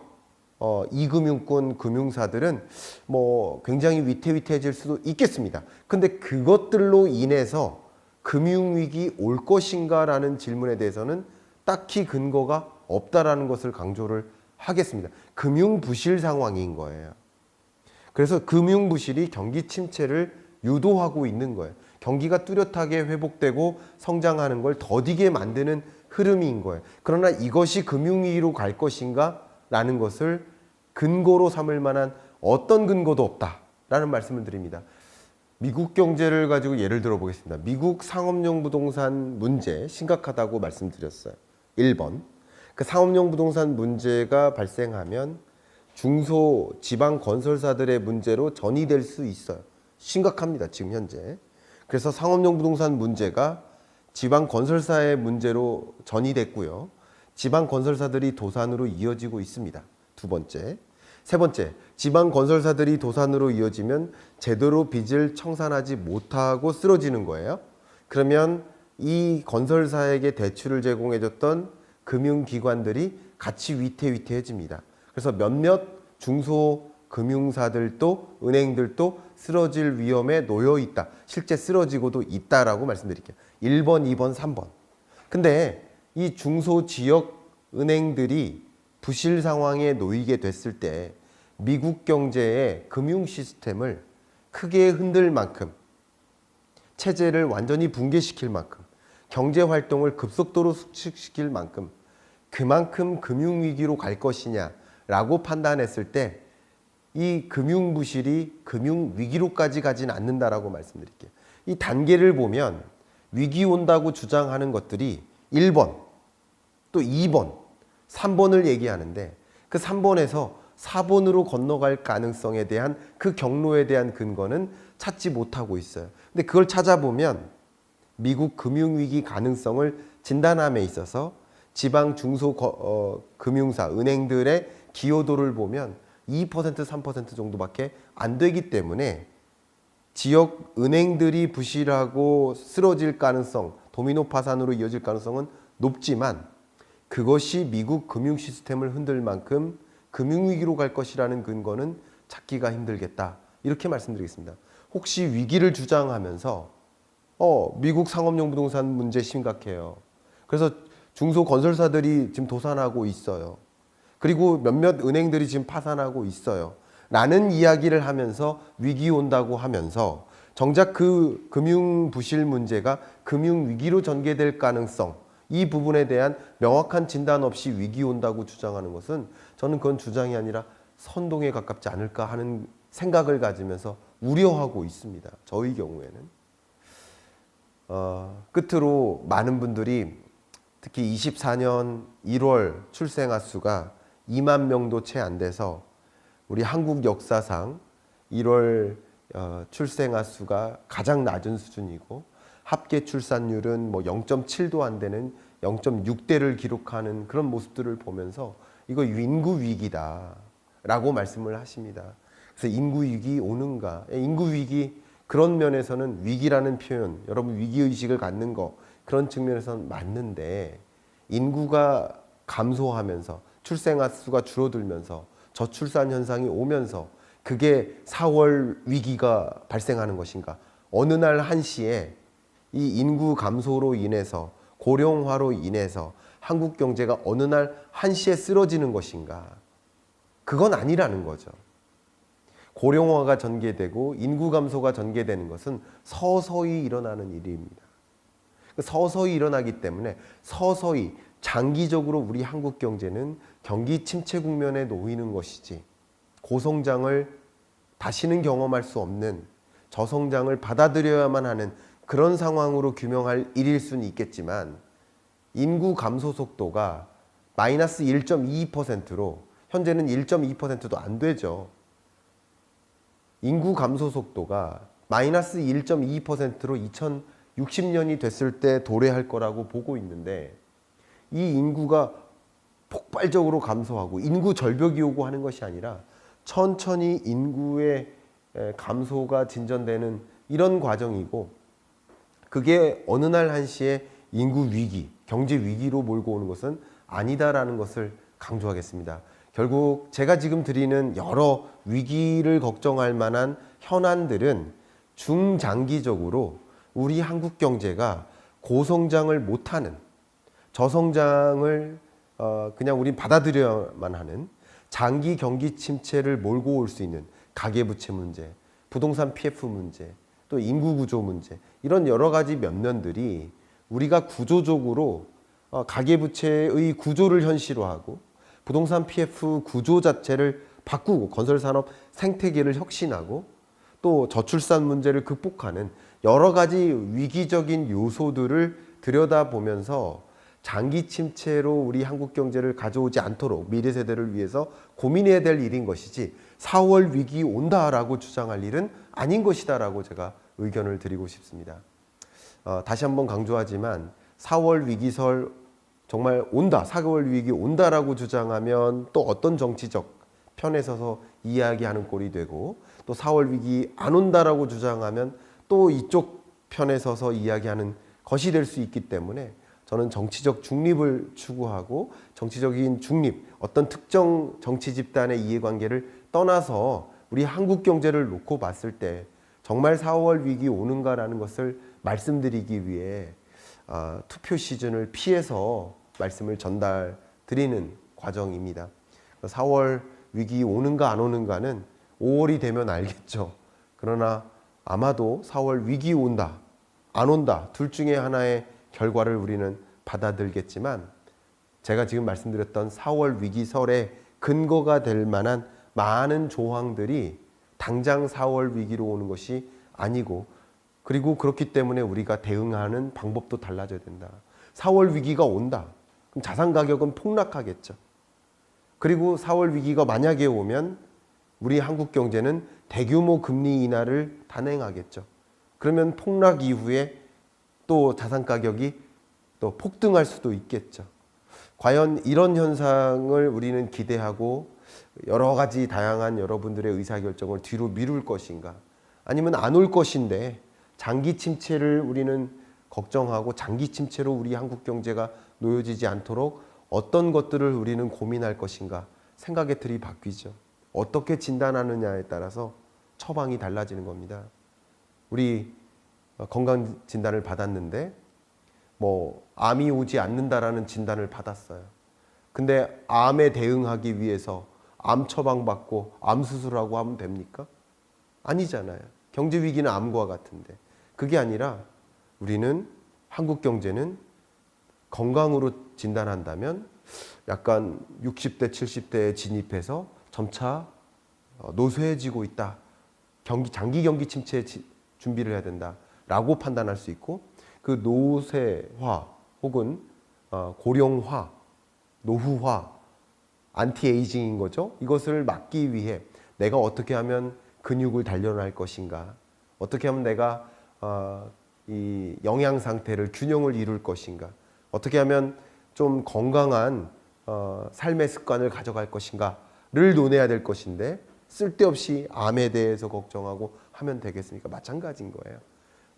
2금융권 금융사들은 뭐 굉장히 위태위태해질 수도 있겠습니다. 근데 그것들로 인해서 금융위기 올 것인가라는 질문에 대해서는 딱히 근거가 없다라는 것을 강조를 하겠습니다. 금융부실 상황인 거예요. 그래서 금융부실이 경기 침체를 유도하고 있는 거예요. 경기가 뚜렷하게 회복되고 성장하는 걸 더디게 만드는 흐름인 거예요. 그러나 이것이 금융위기로 갈 것인가? 라는 것을 근거로 삼을 만한 어떤 근거도 없다라는 말씀을 드립니다. 미국 경제를 가지고 예를 들어 보겠습니다. 미국 상업용 부동산 문제 심각하다고 말씀드렸어요. 1번. 그 상업용 부동산 문제가 발생하면 중소 지방 건설사들의 문제로 전이될 수 있어요. 심각합니다. 지금 현재. 그래서 상업용 부동산 문제가 지방 건설사의 문제로 전이됐고요. 지방 건설사들이 도산으로 이어지고 있습니다. 두 번째. 세 번째, 지방 건설사들이 도산으로 이어지면 제대로 빚을 청산하지 못하고 쓰러지는 거예요. 그러면 이 건설사에게 대출을 제공해줬던 금융기관들이 같이 위태위태해집니다. 그래서 몇몇 중소금융사들도 은행들도 쓰러질 위험에 놓여 있다. 실제 쓰러지고도 있다라고 말씀드릴게요. 1번, 2번, 3번. 근데 이 중소지역 은행들이 부실 상황에 놓이게 됐을 때 미국 경제의 금융 시스템을 크게 흔들 만큼, 체제를 완전히 붕괴시킬 만큼, 경제 활동을 급속도로 수축시킬 만큼 그만큼 금융위기로 갈 것이냐라고 판단했을 때 이 금융부실이 금융위기로까지 가진 않는다라고 말씀드릴게요. 이 단계를 보면 위기 온다고 주장하는 것들이 1번, 또 2번, 3번을 얘기하는데 그 3번에서 4번으로 건너갈 가능성에 대한 그 경로에 대한 근거는 찾지 못하고 있어요. 근데 그걸 찾아보면 미국 금융위기 가능성을 진단함에 있어서 지방 중소 금융사, 은행들의 기여도를 보면 2%, 3% 정도밖에 안 되기 때문에 지역 은행들이 부실하고 쓰러질 가능성, 도미노 파산으로 이어질 가능성은 높지만 그것이 미국 금융 시스템을 흔들 만큼 금융위기로 갈 것이라는 근거는 찾기가 힘들겠다. 이렇게 말씀드리겠습니다. 혹시 위기를 주장하면서 미국 상업용 부동산 문제 심각해요. 그래서 중소건설사들이 지금 도산하고 있어요. 그리고 몇몇 은행들이 지금 파산하고 있어요. 라는 이야기를 하면서 위기 온다고 하면서 정작 그 금융 부실 문제가 금융 위기로 전개될 가능성, 이 부분에 대한 명확한 진단 없이 위기 온다고 주장하는 것은 저는 그건 주장이 아니라 선동에 가깝지 않을까 하는 생각을 가지면서 우려하고 있습니다. 저의 경우에는. 끝으로 많은 분들이 특히 24년 1월 출생아 수가 2만 명도 채 안 돼서 우리 한국 역사상 1월 출생아 수가 가장 낮은 수준이고 합계 출산율은 뭐 0.7도 안 되는 0.6대를 기록하는 그런 모습들을 보면서 이거 인구 위기다라고 말씀을 하십니다. 그래서 인구 위기 오는가? 인구 위기 그런 면에서는 위기라는 표현, 여러분 위기의식을 갖는 거 그런 측면에서는 맞는데 인구가 감소하면서 출생아 수가 줄어들면서 저출산 현상이 오면서 그게 4월 위기가 발생하는 것인가? 어느 날 한시에 이 인구 감소로 인해서 고령화로 인해서 한국 경제가 어느 날 한시에 쓰러지는 것인가? 그건 아니라는 거죠. 고령화가 전개되고 인구 감소가 전개되는 것은 서서히 일어나는 일입니다. 서서히 일어나기 때문에 서서히 장기적으로 우리 한국 경제는 경기 침체 국면에 놓이는 것이지 고성장을 다시는 경험할 수 없는 저성장을 받아들여야만 하는 그런 상황으로 규명할 일일 수는 있겠지만 인구 감소 속도가 마이너스 1.22%로 현재는 1.2%도 안 되죠. 인구 감소 속도가 마이너스 1.22%로 2060년이 됐을 때 도래할 거라고 보고 있는데 이 인구가 폭발적으로 감소하고 인구 절벽이 오고 하는 것이 아니라 천천히 인구의 감소가 진전되는 이런 과정이고 그게 어느 날 한시에 인구 위기, 경제 위기로 몰고 오는 것은 아니다라는 것을 강조하겠습니다. 결국 제가 지금 드리는 여러 위기를 걱정할 만한 현안들은 중장기적으로 우리 한국 경제가 고성장을 못하는 저성장을 그냥 우린 받아들여야만 하는 장기 경기 침체를 몰고 올 수 있는 가계부채 문제, 부동산 PF 문제, 또 인구 구조 문제 이런 여러 가지 면면들이 우리가 구조적으로 가계부채의 구조를 현실화하고 부동산 PF 구조 자체를 바꾸고 건설산업 생태계를 혁신하고 또 저출산 문제를 극복하는 여러 가지 위기적인 요소들을 들여다보면서 장기 침체로 우리 한국 경제를 가져오지 않도록 미래 세대를 위해서 고민해야 될 일인 것이지 4월 위기 온다라고 주장할 일은 아닌 것이다라고 제가 의견을 드리고 싶습니다. 다시 한번 강조하지만 4월 위기설 정말 온다, 4개월 위기 온다라고 주장하면 또 어떤 정치적 편에 서서 이야기하는 꼴이 되고 또 4월 위기 안 온다라고 주장하면 또 이쪽 편에 서서 이야기하는 것이 될 수 있기 때문에 저는 정치적 중립을 추구하고 정치적인 중립, 어떤 특정 정치 집단의 이해관계를 떠나서 우리 한국 경제를 놓고 봤을 때 정말 4월 위기 오는가라는 것을 말씀드리기 위해 투표 시즌을 피해서 말씀을 전달드리는 과정입니다. 4월 위기 오는가 안 오는가는 5월이 되면 알겠죠. 그러나 아마도 4월 위기 온다, 안 온다 둘 중에 하나의 결과를 우리는 받아들겠지만 제가 지금 말씀드렸던 4월 위기설의 근거가 될 만한 많은 조항들이 당장 4월 위기로 오는 것이 아니고 그리고 그렇기 때문에 우리가 대응하는 방법도 달라져야 된다. 4월 위기가 온다. 그럼 자산 가격은 폭락하겠죠. 그리고 4월 위기가 만약에 오면 우리 한국 경제는 대규모 금리 인하를 단행하겠죠. 그러면 폭락 이후에 또 자산 가격이 또 폭등할 수도 있겠죠. 과연 이런 현상을 우리는 기대하고 여러 가지 다양한 여러분들의 의사결정을 뒤로 미룰 것인가? 아니면 안 올 것인데 장기 침체를 우리는 걱정하고 장기 침체로 우리 한국 경제가 놓여지지 않도록 어떤 것들을 우리는 고민할 것인가 생각의 틀이 바뀌죠. 어떻게 진단하느냐에 따라서 처방이 달라지는 겁니다. 우리 건강 진단을 받았는데 암이 오지 않는다라는 진단을 받았어요. 근데 암에 대응하기 위해서 암 처방 받고 암 수술하고 하면 됩니까? 아니잖아요. 경제 위기는 암과 같은데 그게 아니라 우리는 한국 경제는 건강으로 진단한다면 약간 60대, 70대에 진입해서 점차 노쇠해지고 있다. 장기 경기 침체에 준비를 해야 된다라고 판단할 수 있고 그 노쇠화 혹은 고령화, 노후화, 안티에이징인 거죠. 이것을 막기 위해 내가 어떻게 하면 근육을 단련할 것인가, 어떻게 하면 내가 이 영양 상태를 균형을 이룰 것인가, 어떻게 하면 좀 건강한 삶의 습관을 가져갈 것인가를 논해야 될 것인데 쓸데없이 암에 대해서 걱정하고 하면 되겠습니까? 마찬가지인 거예요.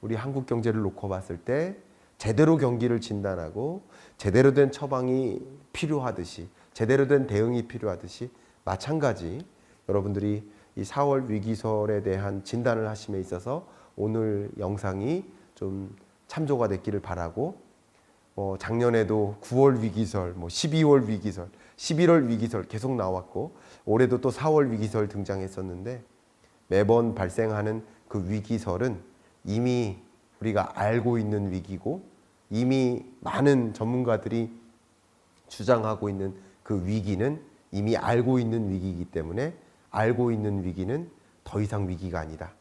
우리 한국 경제를 놓고 봤을 때 제대로 경기를 진단하고 제대로 된 처방이 필요하듯이 제대로 된 대응이 필요하듯이 마찬가지 여러분들이 이 4월 위기설에 대한 진단을 하심에 있어서 오늘 영상이 좀 참조가 됐기를 바라고 작년에도 9월 위기설, 12월 위기설, 11월 위기설 계속 나왔고 올해도 또 4월 위기설 등장했었는데 매번 발생하는 그 위기설은 이미 우리가 알고 있는 위기고 이미 많은 전문가들이 주장하고 있는 그 위기는 이미 알고 있는 위기이기 때문에 알고 있는 위기는 더 이상 위기가 아니다.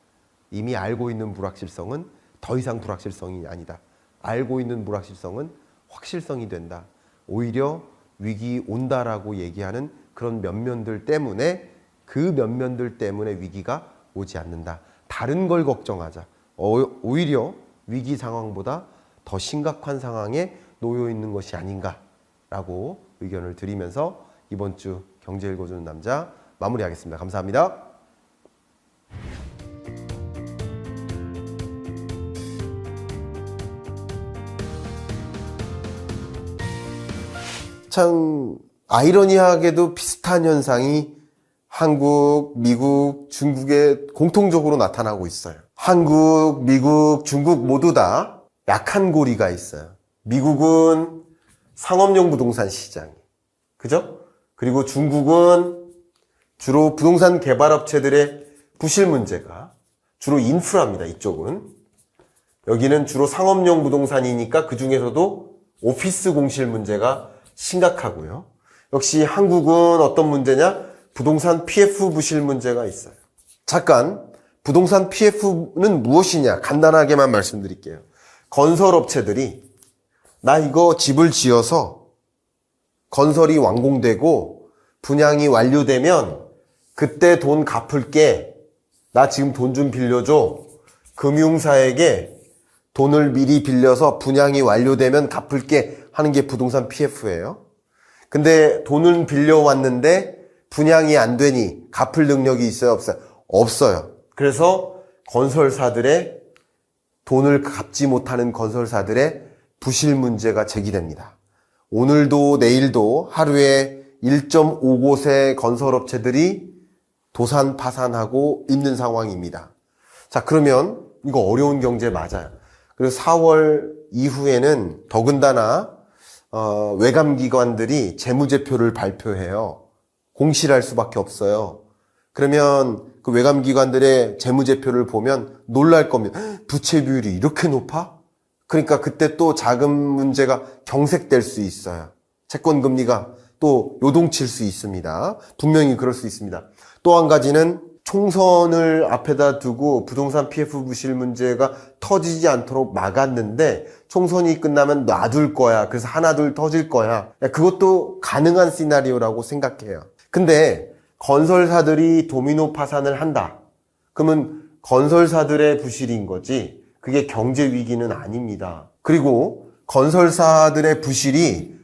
이미 알고 있는 불확실성은 더 이상 불확실성이 아니다. 알고 있는 불확실성은 확실성이 된다. 오히려 위기 온다라고 얘기하는 그런 면면들 때문에 그 면면들 때문에 위기가 오지 않는다. 다른 걸 걱정하자. 오히려 위기 상황보다 더 심각한 상황에 놓여 있는 것이 아닌가라고 의견을 드리면서 이번 주 경제 읽어주는 남자 마무리하겠습니다. 감사합니다. 참 아이러니하게도 비슷한 현상이 한국, 미국, 중국에 공통적으로 나타나고 있어요. 한국, 미국, 중국 모두 다 약한 고리가 있어요. 미국은 상업용 부동산 시장이, 그죠? 그리고 중국은 주로 부동산 개발업체들의 부실 문제가 주로 인프라입니다. 이쪽은. 여기는 주로 상업용 부동산이니까 그 중에서도 오피스 공실 문제가 심각하고요. 역시 한국은 어떤 문제냐? 부동산 PF 부실 문제가 있어요. 잠깐 부동산 PF는 무엇이냐 간단하게만 말씀드릴게요. 건설업체들이 나 이거 집을 지어서 건설이 완공되고 분양이 완료되면 그때 돈 갚을게. 나 지금 돈 좀 빌려줘. 금융사에게 돈을 미리 빌려서 분양이 완료되면 갚을게 하는 게 부동산 PF예요. 근데 돈을 빌려왔는데 분양이 안 되니 갚을 능력이 있어요? 없어요? 없어요. 그래서 건설사들의 돈을 갚지 못하는 건설사들의 부실 문제가 제기됩니다. 오늘도 내일도 하루에 1.5곳의 건설업체들이 도산 파산하고 있는 상황입니다. 자, 그러면 이거 어려운 경제 맞아요. 그리고 4월 이후에는 더군다나 외감기관들이 재무제표를 발표해요. 공실할 수밖에 없어요. 그러면 그 외감기관들의 재무제표를 보면 놀랄 겁니다. 부채 비율이 이렇게 높아? 그러니까 그때 또 자금 문제가 경색될 수 있어요. 채권금리가 또 요동칠 수 있습니다. 분명히 그럴 수 있습니다. 또 한 가지는 총선을 앞에다 두고 부동산 PF 부실 문제가 터지지 않도록 막았는데 총선이 끝나면 놔둘 거야. 그래서 하나 둘 터질 거야. 그것도 가능한 시나리오라고 생각해요. 근데 건설사들이 도미노 파산을 한다. 그러면 건설사들의 부실인 거지 그게 경제 위기는 아닙니다. 그리고 건설사들의 부실이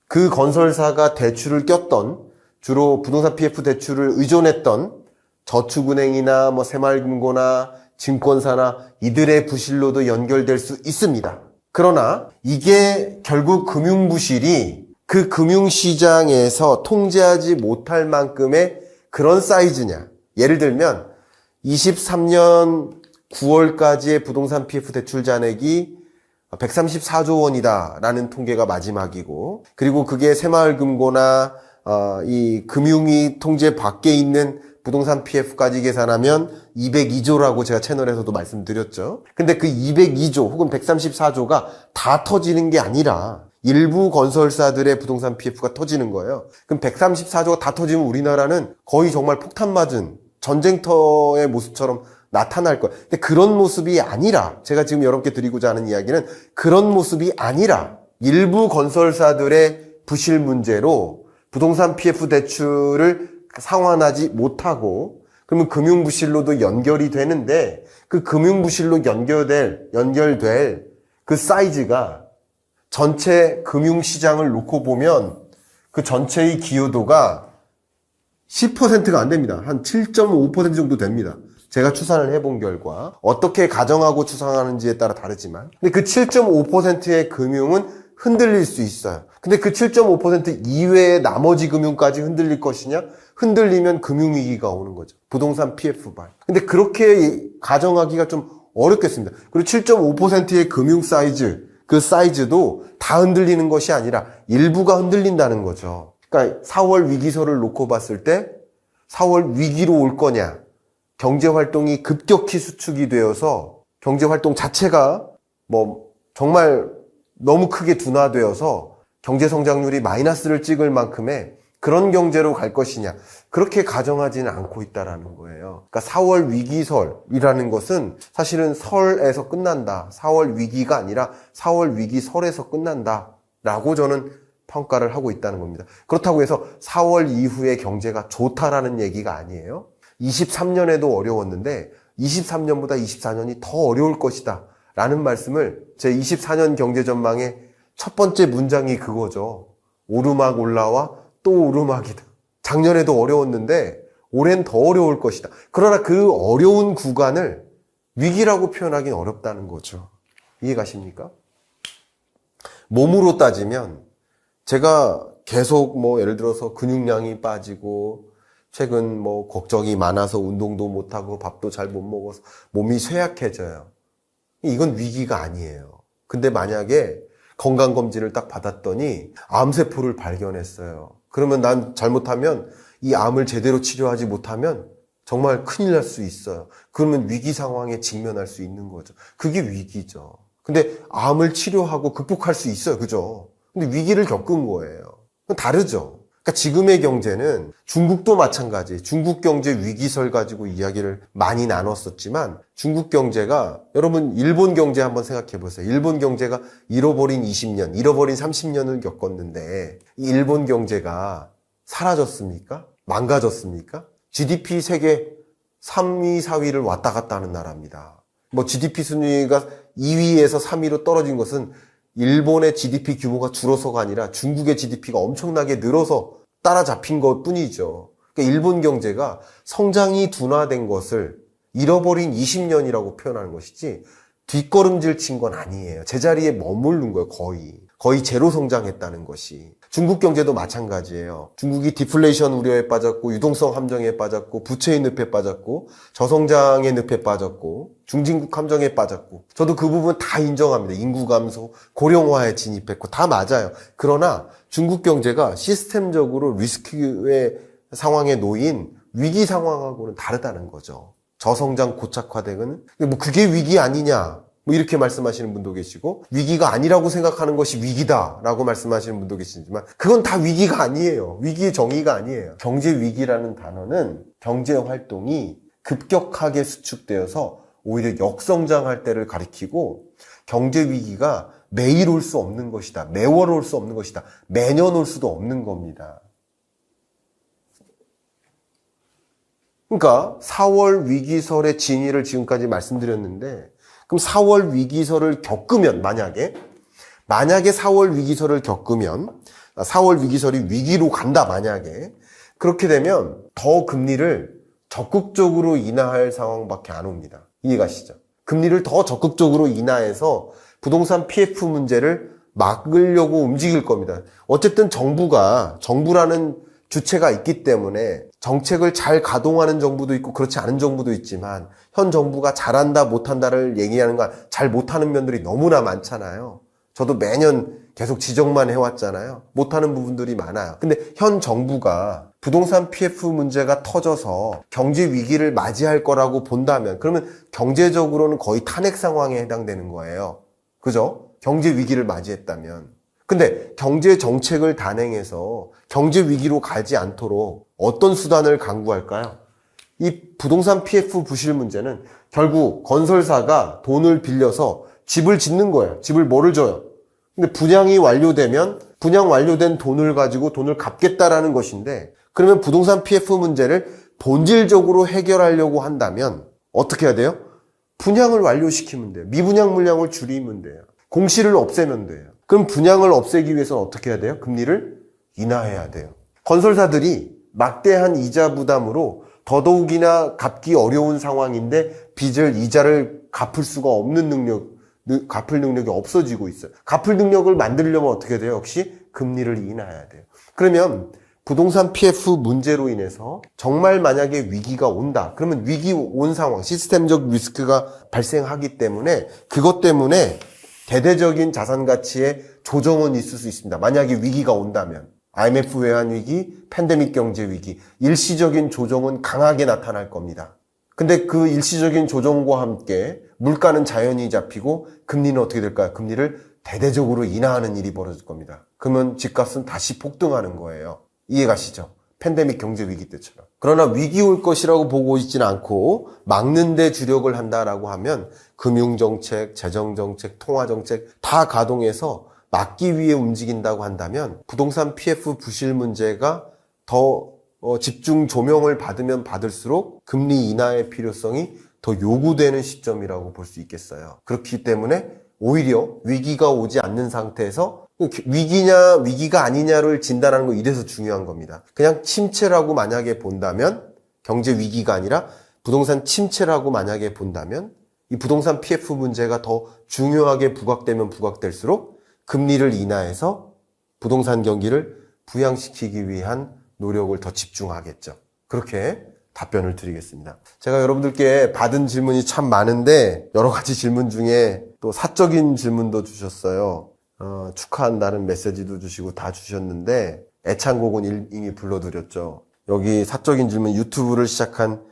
그 건설사가 대출을 꼈던 주로 부동산 PF 대출을 의존했던 저축은행이나 새마을금고나 증권사나 이들의 부실로도 연결될 수 있습니다. 그러나 이게 결국 금융부실이 그 금융시장에서 통제하지 못할 만큼의 그런 사이즈냐. 예를 들면 23년 9월까지의 부동산 PF 대출 잔액이 134조 원이다라는 통계가 마지막이고 그리고 그게 새마을금고나 이 금융위 통제 밖에 있는 부동산 PF까지 계산하면 202조라고 제가 채널에서도 말씀드렸죠. 근데 그 202조 혹은 134조가 다 터지는 게 아니라 일부 건설사들의 부동산 PF가 터지는 거예요. 그럼 134조가 다 터지면 우리나라는 거의 정말 폭탄 맞은 전쟁터의 모습처럼 나타날 거예요. 근데 그런 모습이 아니라, 제가 지금 여러분께 드리고자 하는 이야기는 그런 모습이 아니라 일부 건설사들의 부실 문제로 부동산 PF 대출을 상환하지 못하고, 그러면 금융부실로도 연결이 되는데, 그 금융부실로 연결될 그 사이즈가 전체 금융시장을 놓고 보면 그 전체의 기여도가 10%가 안 됩니다. 한 7.5% 정도 됩니다. 제가 추산을 해본 결과, 어떻게 가정하고 추산하는지에 따라 다르지만, 근데 그 7.5%의 금융은 흔들릴 수 있어요. 근데 그 7.5% 이외의 나머지 금융까지 흔들릴 것이냐? 흔들리면 금융위기가 오는 거죠. 부동산 PF발. 근데 그렇게 가정하기가 좀 어렵겠습니다. 그리고 7.5%의 금융 사이즈, 그 사이즈도 다 흔들리는 것이 아니라 일부가 흔들린다는 거죠. 그러니까 4월 위기설을 놓고 봤을 때 4월 위기로 올 거냐? 경제활동이 급격히 수축이 되어서 경제활동 자체가 정말 너무 크게 둔화되어서 경제성장률이 마이너스를 찍을 만큼의 그런 경제로 갈 것이냐, 그렇게 가정하지는 않고 있다라는 거예요. 그러니까 4월 위기설이라는 것은 사실은 설에서 끝난다. 4월 위기가 아니라 4월 위기설에서 끝난다라고 저는 평가를 하고 있다는 겁니다. 그렇다고 해서 4월 이후에 경제가 좋다라는 얘기가 아니에요. 23년에도 어려웠는데 23년보다 24년이 더 어려울 것이다 라는 말씀을, 제 24년 경제전망의 첫 번째 문장이 그거죠. 오르막 올라와 또 오르막이다. 작년에도 어려웠는데 올해는 더 어려울 것이다. 그러나 그 어려운 구간을 위기라고 표현하기는 어렵다는 거죠. 이해가십니까? 몸으로 따지면 제가 계속 예를 들어서 근육량이 빠지고 최근 걱정이 많아서 운동도 못하고 밥도 잘 못 먹어서 몸이 쇠약해져요. 이건 위기가 아니에요. 근데 만약에 건강검진을 딱 받았더니 암세포를 발견했어요. 그러면 난 잘못하면 이 암을 제대로 치료하지 못하면 정말 큰일 날 수 있어요. 그러면 위기 상황에 직면할 수 있는 거죠. 그게 위기죠. 근데 암을 치료하고 극복할 수 있어요. 그죠? 근데 위기를 겪은 거예요. 그건 다르죠. 그러니까 지금의 경제는 중국도 마찬가지. 중국 경제 위기설 가지고 이야기를 많이 나눴었지만 중국 경제가, 여러분 일본 경제 한번 생각해 보세요. 일본 경제가 잃어버린 20년, 잃어버린 30년을 겪었는데 이 일본 경제가 사라졌습니까? 망가졌습니까? GDP 세계 3위, 4위를 왔다 갔다 하는 나라입니다. GDP 순위가 2위에서 3위로 떨어진 것은 일본의 GDP 규모가 줄어서가 아니라 중국의 GDP가 엄청나게 늘어서 따라잡힌 것 뿐이죠. 그러니까 일본 경제가 성장이 둔화된 것을 잃어버린 20년이라고 표현하는 것이지 뒷걸음질 친 건 아니에요. 제자리에 머무른 거예요. 거의 제로 성장했다는 것이. 중국 경제도 마찬가지예요. 중국이 디플레이션 우려에 빠졌고 유동성 함정에 빠졌고 부채의 늪에 빠졌고 저성장의 늪에 빠졌고 중진국 함정에 빠졌고, 저도 그 부분 다 인정합니다. 인구 감소, 고령화에 진입했고 다 맞아요. 그러나 중국 경제가 시스템적으로 리스크의 상황에 놓인 위기 상황하고는 다르다는 거죠. 저성장 고착화되는, 그게 위기 아니냐 이렇게 말씀하시는 분도 계시고, 위기가 아니라고 생각하는 것이 위기다라고 말씀하시는 분도 계시지만 그건 다 위기가 아니에요. 위기의 정의가 아니에요. 경제 위기라는 단어는 경제 활동이 급격하게 수축되어서 오히려 역성장할 때를 가리키고, 경제 위기가 매일 올 수 없는 것이다. 매월 올 수 없는 것이다. 매년 올 수도 없는 겁니다. 그러니까 4월 위기설의 진위를 지금까지 말씀드렸는데, 그럼 4월 위기설을 겪으면, 만약에 4월 위기설을 겪으면, 4월 위기설이 위기로 간다, 만약에 그렇게 되면 더 금리를 적극적으로 인하할 상황밖에 안 옵니다. 이해가시죠? 금리를 더 적극적으로 인하해서 부동산 PF 문제를 막으려고 움직일 겁니다. 어쨌든 정부라는 주체가 있기 때문에 정책을 잘 가동하는 정부도 있고 그렇지 않은 정부도 있지만, 현 정부가 잘한다 못한다를 얘기하는 건 잘 못하는 면들이 너무나 많잖아요. 저도 매년 계속 지적만 해왔잖아요. 못하는 부분들이 많아요. 근데 현 정부가 부동산 PF 문제가 터져서 경제 위기를 맞이할 거라고 본다면 그러면 경제적으로는 거의 탄핵 상황에 해당되는 거예요. 그죠? 경제 위기를 맞이했다면. 근데 경제 정책을 단행해서 경제 위기로 가지 않도록 어떤 수단을 강구할까요? 이 부동산 PF 부실 문제는 결국 건설사가 돈을 빌려서 집을 짓는 거예요. 집을 뭐를 줘요? 근데 분양이 완료되면 분양 완료된 돈을 가지고 돈을 갚겠다라는 것인데 그러면 부동산 PF 문제를 본질적으로 해결하려고 한다면 어떻게 해야 돼요? 분양을 완료시키면 돼요. 미분양 물량을 줄이면 돼요. 공시를 없애면 돼요. 그럼 분양을 없애기 위해서는 어떻게 해야 돼요? 금리를 인하해야 돼요. 건설사들이 막대한 이자 부담으로 더더욱이나 갚기 어려운 상황인데 빚을 이자를 갚을 수가 없는 갚을 능력이 없어지고 있어요. 갚을 능력을 만들려면 어떻게 돼요? 역시 금리를 인하해야 돼요. 그러면 부동산 PF 문제로 인해서 정말 만약에 위기가 온다. 그러면 위기 온 상황, 시스템적 리스크가 발생하기 때문에 그것 때문에 대대적인 자산 가치의 조정은 있을 수 있습니다. 만약에 위기가 온다면. IMF 외환 위기, 팬데믹 경제 위기, 일시적인 조정은 강하게 나타날 겁니다. 근데 그 일시적인 조정과 함께 물가는 자연히 잡히고 금리는 어떻게 될까요? 금리를 대대적으로 인하하는 일이 벌어질 겁니다. 그러면 집값은 다시 폭등하는 거예요. 이해가시죠? 팬데믹 경제 위기 때처럼. 그러나 위기 올 것이라고 보고 있지는 않고 막는 데 주력을 한다라고 하면 금융정책, 재정정책, 통화정책 다 가동해서 막기 위해 움직인다고 한다면 부동산 PF 부실 문제가 더 집중 조명을 받으면 받을수록 금리 인하의 필요성이 더 요구되는 시점이라고 볼 수 있겠어요. 그렇기 때문에 오히려 위기가 오지 않는 상태에서 위기냐 위기가 아니냐를 진단하는 거 이래서 중요한 겁니다. 그냥 침체라고 만약에 본다면 경제 위기가 아니라 부동산 침체라고 만약에 본다면 이 부동산 PF 문제가 더 중요하게 부각되면 부각될수록 금리를 인하해서 부동산 경기를 부양시키기 위한 노력을 더 집중하겠죠. 그렇게 답변을 드리겠습니다. 제가 여러분들께 받은 질문이 참 많은데 여러 가지 질문 중에 또 사적인 질문도 주셨어요. 축하한다는 메시지도 주시고 다 주셨는데 애창곡은 이미 불러드렸죠. 여기 사적인 질문 유튜브를 시작한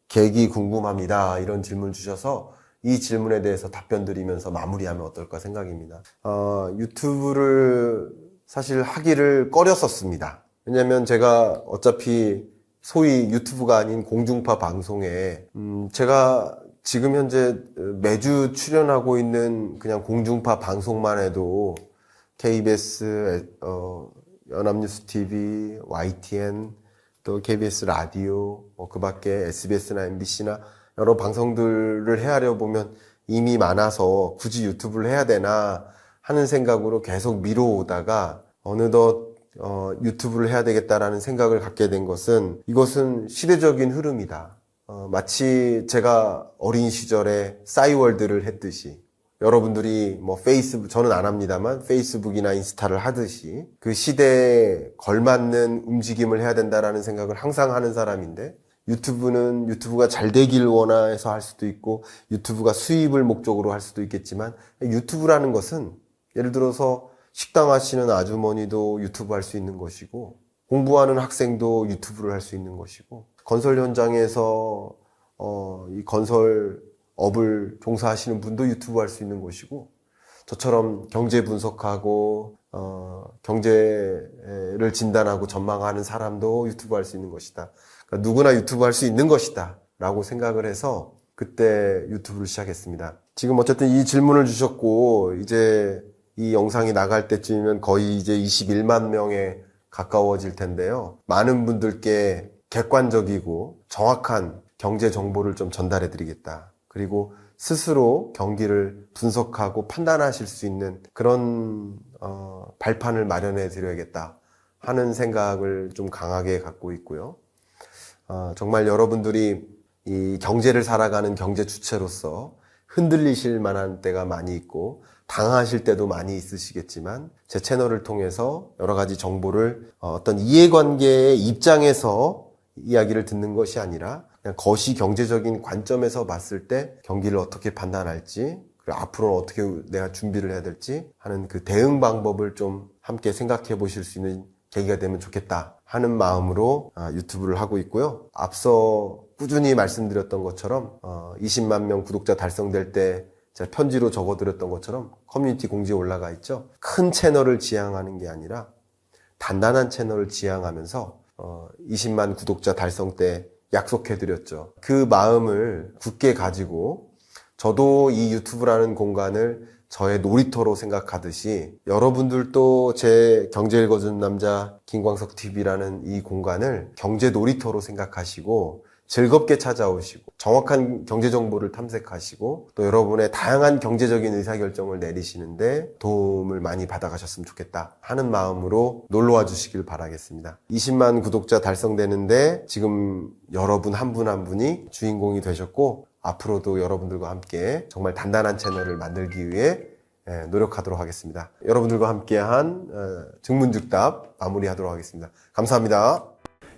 계기 궁금합니다. 이런 질문 주셔서 이 질문에 대해서 답변 드리면서 마무리하면 어떨까 생각입니다. 유튜브를 사실 하기를 꺼렸었습니다. 왜냐면 제가 어차피 소위 유튜브가 아닌 공중파 방송에 제가 지금 현재 매주 출연하고 있는 그냥 공중파 방송만 해도 KBS, 연합뉴스 TV, YTN, 또 KBS 라디오, 그 밖에 SBS나 MBC나 여러 방송들을 헤아려 보면 이미 많아서 굳이 유튜브를 해야 되나 하는 생각으로 계속 미뤄오다가 어느덧 유튜브를 해야 되겠다라는 생각을 갖게 된 것은 이것은 시대적인 흐름이다. 마치 제가 어린 시절에 싸이월드를 했듯이 여러분들이 뭐 페이스북, 저는 안 합니다만 페이스북이나 인스타를 하듯이 그 시대에 걸맞는 움직임을 해야 된다라는 생각을 항상 하는 사람인데 유튜브는 유튜브가 잘 되길 원해서 할 수도 있고 유튜브가 수입을 목적으로 할 수도 있겠지만 유튜브라는 것은 예를 들어서 식당 하시는 아주머니도 유튜브 할 수 있는 것이고 공부하는 학생도 유튜브를 할 수 있는 것이고 건설 현장에서 이 건설업을 종사하시는 분도 유튜브 할 수 있는 것이고 저처럼 경제 분석하고 경제를 진단하고 전망하는 사람도 유튜브 할 수 있는 것이다. 그러니까 누구나 유튜브 할 수 있는 것이다 라고 생각을 해서 그때 유튜브를 시작했습니다. 지금 어쨌든 이 질문을 주셨고 이제 이 영상이 나갈 때쯤이면 거의 이제 21만 명에 가까워질 텐데요. 많은 분들께 객관적이고 정확한 경제 정보를 좀 전달해 드리겠다. 그리고 스스로 경기를 분석하고 판단하실 수 있는 그런 발판을 마련해 드려야겠다 하는 생각을 좀 강하게 갖고 있고요. 정말 여러분들이 이 경제를 살아가는 경제 주체로서 흔들리실 만한 때가 많이 있고 당하실 때도 많이 있으시겠지만 제 채널을 통해서 여러 가지 정보를 어떤 이해관계의 입장에서 이야기를 듣는 것이 아니라 그냥 거시 경제적인 관점에서 봤을 때 경기를 어떻게 판단할지 그리고 앞으로 어떻게 내가 준비를 해야 될지 하는 그 대응 방법을 좀 함께 생각해 보실 수 있는 계기가 되면 좋겠다 하는 마음으로 유튜브를 하고 있고요. 앞서 꾸준히 말씀드렸던 것처럼 20만 명 구독자 달성될 때 제가 편지로 적어드렸던 것처럼 커뮤니티 공지에 올라가 있죠. 큰 채널을 지향하는 게 아니라 단단한 채널을 지향하면서 20만 구독자 달성 때 약속해드렸죠. 그 마음을 굳게 가지고 저도 이 유튜브라는 공간을 저의 놀이터로 생각하듯이 여러분들도 제 경제 읽어주는 남자 김광석 TV라는 이 공간을 경제 놀이터로 생각하시고 즐겁게 찾아오시고 정확한 경제 정보를 탐색하시고 또 여러분의 다양한 경제적인 의사결정을 내리시는데 도움을 많이 받아가셨으면 좋겠다 하는 마음으로 놀러와 주시길 바라겠습니다. 20만 구독자 달성되는데 지금 여러분 한 분 한 분이 주인공이 되셨고 앞으로도 여러분들과 함께 정말 단단한 채널을 만들기 위해 노력하도록 하겠습니다. 여러분들과 함께한 증문즉답 마무리하도록 하겠습니다. 감사합니다.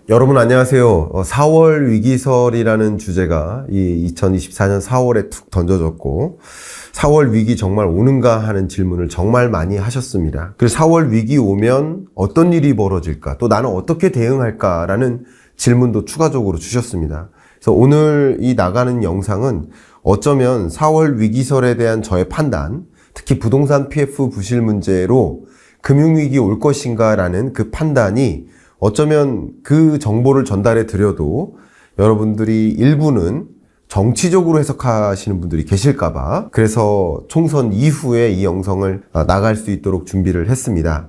여러분 안녕하세요. 4월 위기설이라는 주제가 이 2024년 4월에 툭 던져졌고 4월 위기 정말 오는가 하는 질문을 정말 많이 하셨습니다. 그래서 4월 위기 오면 어떤 일이 벌어질까? 또 나는 어떻게 대응할까라는 질문도 추가적으로 주셨습니다. 그래서 오늘 이 나가는 영상은 어쩌면 4월 위기설에 대한 저의 판단, 특히 부동산 PF 부실 문제로 금융위기 올 것인가라는 그 판단이 어쩌면 그 정보를 전달해 드려도 여러분들이 일부는 정치적으로 해석하시는 분들이 계실까봐 그래서 총선 이후에 이 영상을 나갈 수 있도록 준비를 했습니다.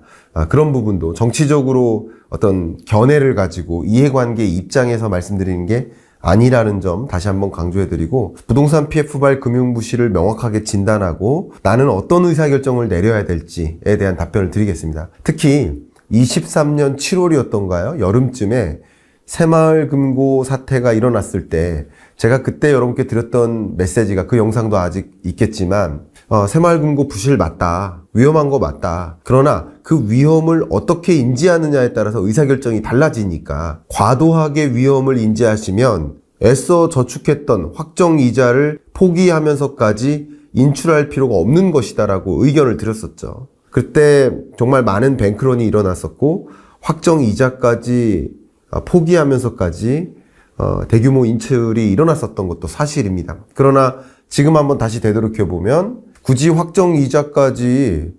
그런 부분도 정치적으로 어떤 견해를 가지고 이해관계 입장에서 말씀드리는 게 아니라는 점 다시 한번 강조해드리고 부동산 PF발 금융부실을 명확하게 진단하고 나는 어떤 의사결정을 내려야 될지에 대한 답변을 드리겠습니다. 특히 23년 7월이었던가요? 여름쯤에 새마을금고 사태가 일어났을 때 제가 그때 여러분께 드렸던 메시지가 그 영상도 아직 있겠지만 새마을금고 부실 맞다. 위험한 거 맞다. 그러나 그 위험을 어떻게 인지하느냐에 따라서 의사결정이 달라지니까 과도하게 위험을 인지하시면 애써 저축했던 확정이자를 포기하면서까지 인출할 필요가 없는 것이다라고 의견을 드렸었죠. 그때 정말 많은 뱅크런이 일어났었고 확정이자까지 포기하면서까지 대규모 인출이 일어났었던 것도 사실입니다. 그러나 지금 한번 다시 되돌이켜보면 굳이 확정이자까지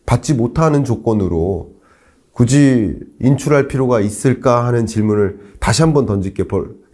받지 못하는 조건으로 굳이 인출할 필요가 있을까 하는 질문을 다시 한번 던질게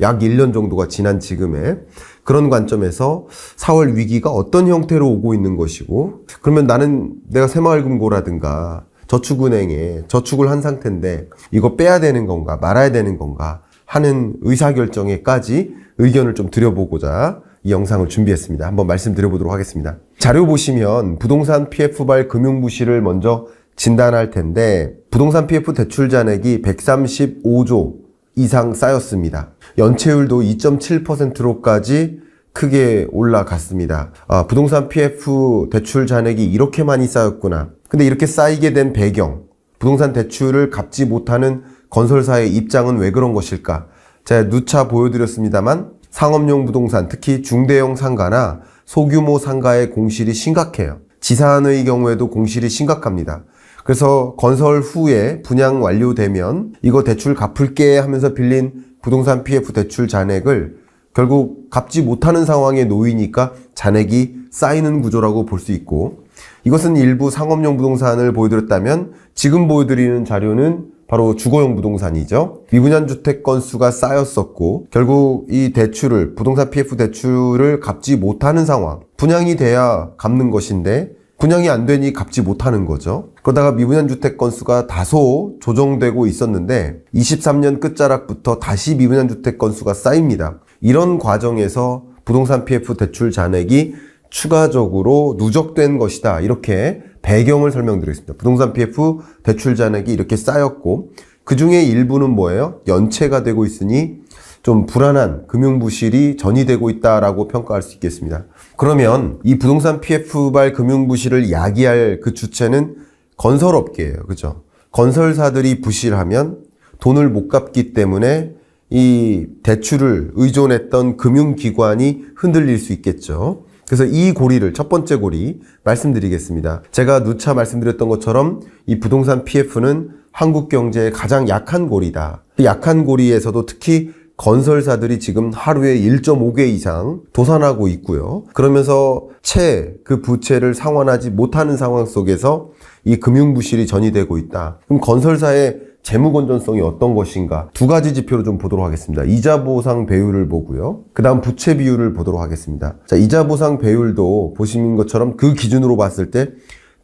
약 1년 정도가 지난 지금에 그런 관점에서 4월 위기가 어떤 형태로 오고 있는 것이고 그러면 나는 내가 새마을금고라든가 저축은행에 저축을 한 상태인데 이거 빼야 되는 건가 말아야 되는 건가 하는 의사결정에까지 의견을 좀 드려보고자 이 영상을 준비했습니다. 한번 말씀드려보도록 하겠습니다. 자료 보시면 부동산 PF발 금융부실을 먼저 진단할 텐데 부동산 PF 대출 잔액이 135조 이상 쌓였습니다. 연체율도 2.7%로까지 크게 올라갔습니다. 부동산 PF 대출 잔액이 이렇게 많이 쌓였구나. 근데 이렇게 쌓이게 된 배경, 부동산 대출을 갚지 못하는 건설사의 입장은 왜 그런 것일까? 제가 누차 보여드렸습니다만 상업용 부동산, 특히 중대형 상가나 소규모 상가의 공실이 심각해요. 지산의 경우에도 공실이 심각합니다. 그래서 건설 후에 분양 완료되면 이거 대출 갚을게 하면서 빌린 부동산 PF 대출 잔액을 결국 갚지 못하는 상황에 놓이니까 잔액이 쌓이는 구조라고 볼 수 있고 이것은 일부 상업용 부동산을 보여드렸다면 지금 보여드리는 자료는 바로 주거용 부동산이죠. 미분양 주택 건수가 쌓였었고 결국 이 대출을 부동산 PF 대출을 갚지 못하는 상황 분양이 돼야 갚는 것인데 분양이 안 되니 갚지 못하는 거죠. 그러다가 미분양 주택 건수가 다소 조정되고 있었는데 23년 끝자락부터 다시 미분양 주택 건수가 쌓입니다. 이런 과정에서 부동산 PF 대출 잔액이 추가적으로 누적된 것이다. 이렇게 배경을 설명드리겠습니다. 부동산 PF 대출 잔액이 이렇게 쌓였고 그 중에 일부는 뭐예요? 연체가 되고 있으니 좀 불안한 금융부실이 전이되고 있다라고 평가할 수 있겠습니다. 그러면 이 부동산 PF발 금융부실을 야기할 그 주체는 건설업계예요. 그죠? 건설사들이 부실하면 돈을 못 갚기 때문에 이 대출을 의존했던 금융기관이 흔들릴 수 있겠죠. 그래서 이 고리를, 첫 번째 고리 말씀드리겠습니다. 제가 누차 말씀드렸던 것처럼 이 부동산 PF는 한국 경제의 가장 약한 고리다. 그 약한 고리에서도 특히 건설사들이 지금 하루에 1.5개 이상 도산하고 있고요. 그러면서 그 부채를 상환하지 못하는 상황 속에서 이 금융부실이 전이되고 있다. 그럼 건설사의 재무 건전성이 어떤 것인가? 두 가지 지표로 좀 보도록 하겠습니다. 이자 보상 배율을 보고요. 그 다음 부채 비율을 보도록 하겠습니다. 자, 이자 보상 배율도 보시는 것처럼 그 기준으로 봤을 때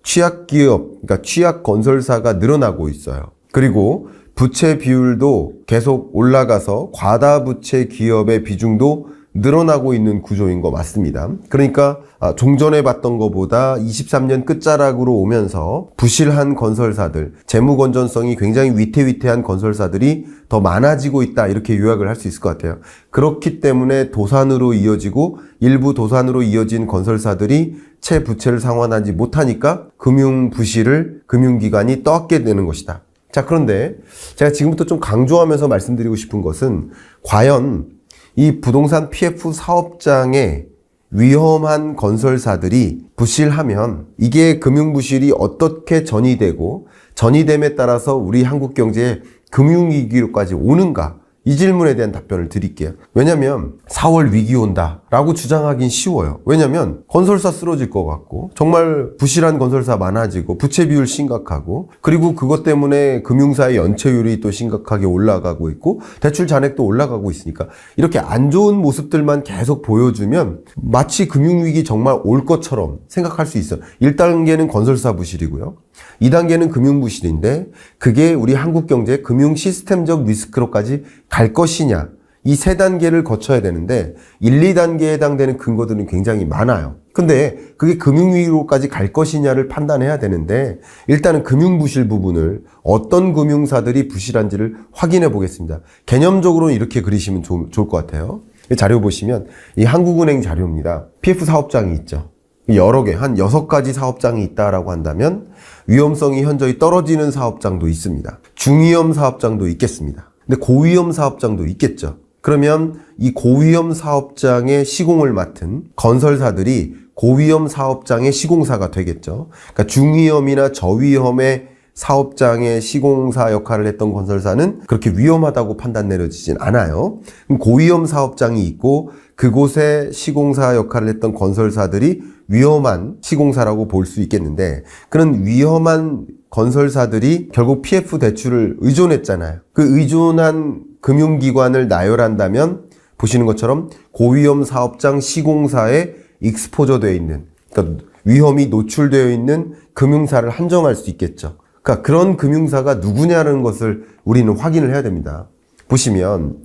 취약 기업, 그러니까 취약 건설사가 늘어나고 있어요. 그리고 부채 비율도 계속 올라가서 과다 부채 기업의 비중도 늘어나고 있는 구조인 거 맞습니다. 그러니까 종전에 봤던 것보다 23년 끝자락으로 오면서 부실한 건설사들, 재무 건전성이 굉장히 위태위태한 건설사들이 더 많아지고 있다, 이렇게 요약을 할 수 있을 것 같아요. 그렇기 때문에 도산으로 이어지고 일부 도산으로 이어진 건설사들이 채 부채를 상환하지 못하니까 금융 부실을 금융기관이 떠안게 되는 것이다. 자, 그런데 제가 지금부터 좀 강조하면서 말씀드리고 싶은 것은 과연 이 부동산 PF 사업장에 위험한 건설사들이 부실하면 이게 금융부실이 어떻게 전이되고 전이됨에 따라서 우리 한국 경제에 금융위기로까지 오는가? 이 질문에 대한 답변을 드릴게요. 왜냐면 4월 위기 온다 라고 주장하긴 쉬워요. 왜냐면 건설사 쓰러질 것 같고 정말 부실한 건설사 많아지고 부채 비율 심각하고 그리고 그것 때문에 금융사의 연체율이 또 심각하게 올라가고 있고 대출 잔액도 올라가고 있으니까 이렇게 안 좋은 모습들만 계속 보여주면 마치 금융위기 정말 올 것처럼 생각할 수 있어요. 1단계는 건설사 부실이고요. 2단계는 금융부실인데 그게 우리 한국 경제의 금융 시스템적 리스크로까지 갈 것이냐, 이 세 단계를 거쳐야 되는데 1, 2단계에 해당되는 근거들은 굉장히 많아요. 근데 그게 금융위기로까지 갈 것이냐를 판단해야 되는데 일단은 금융부실 부분을 어떤 금융사들이 부실한지를 확인해 보겠습니다. 개념적으로는 이렇게 그리시면 좋을 것 같아요. 이 자료 보시면 이 한국은행 자료입니다. PF 사업장이 있죠. 여러 개, 한 6가지 사업장이 있다라고 한다면 위험성이 현저히 떨어지는 사업장도 있습니다. 중위험 사업장도 있겠습니다. 근데 고위험 사업장도 있겠죠. 그러면 이 고위험 사업장의 시공을 맡은 건설사들이 고위험 사업장의 시공사가 되겠죠. 그러니까 중위험이나 저위험의 사업장의 시공사 역할을 했던 건설사는 그렇게 위험하다고 판단 내려지진 않아요. 그럼 고위험 사업장이 있고 그곳에 시공사 역할을 했던 건설사들이 위험한 시공사라고 볼 수 있겠는데 그런 위험한 건설사들이 결국 PF 대출을 의존했잖아요. 그 의존한 금융기관을 나열한다면 보시는 것처럼 고위험 사업장 시공사에 익스포저 되어 있는, 그러니까 위험이 노출되어 있는 금융사를 한정할 수 있겠죠. 그러니까 그런 금융사가 누구냐는 것을 우리는 확인을 해야 됩니다. 보시면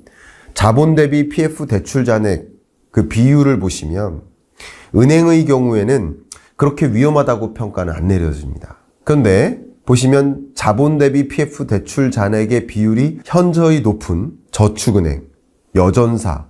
자본 대비 PF 대출 잔액 그 비율을 보시면 은행의 경우에는 그렇게 위험하다고 평가는 안 내려집니다. 그런데 보시면 자본 대비 PF 대출 잔액의 비율이 현저히 높은 저축은행, 여전사,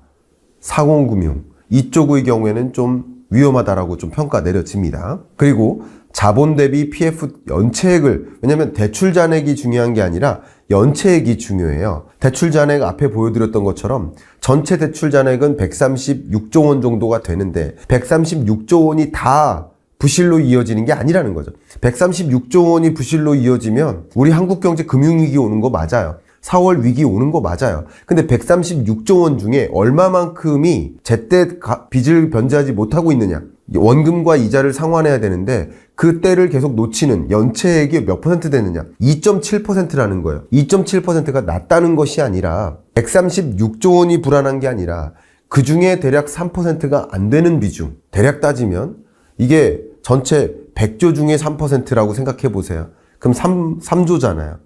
사공금융 이쪽의 경우에는 좀 위험하다라고 좀 평가 내려집니다. 그리고 자본 대비 PF 연체액을, 왜냐하면 대출 잔액이 중요한 게 아니라 연체액이 중요해요. 대출 잔액 앞에 보여드렸던 것처럼 전체 대출 잔액은 136조 원 정도가 되는데 136조 원이 다 부실로 이어지는 게 아니라는 거죠. 136조 원이 부실로 이어지면 우리 한국 경제 금융위기 오는 거 맞아요. 4월 위기 오는 거 맞아요. 근데 136조 원 중에 얼마만큼이 제때 빚을 변제하지 못하고 있느냐. 원금과 이자를 상환해야 되는데 그 때를 계속 놓치는 연체액이 몇 퍼센트 되느냐. 2.7%라는 거예요. 2.7%가 낮다는 것이 아니라 136조 원이 불안한 게 아니라 그 중에 대략 3%가 안 되는 비중. 대략 따지면 이게 전체 100조 중에 3%라고 생각해 보세요. 그럼 3조잖아요.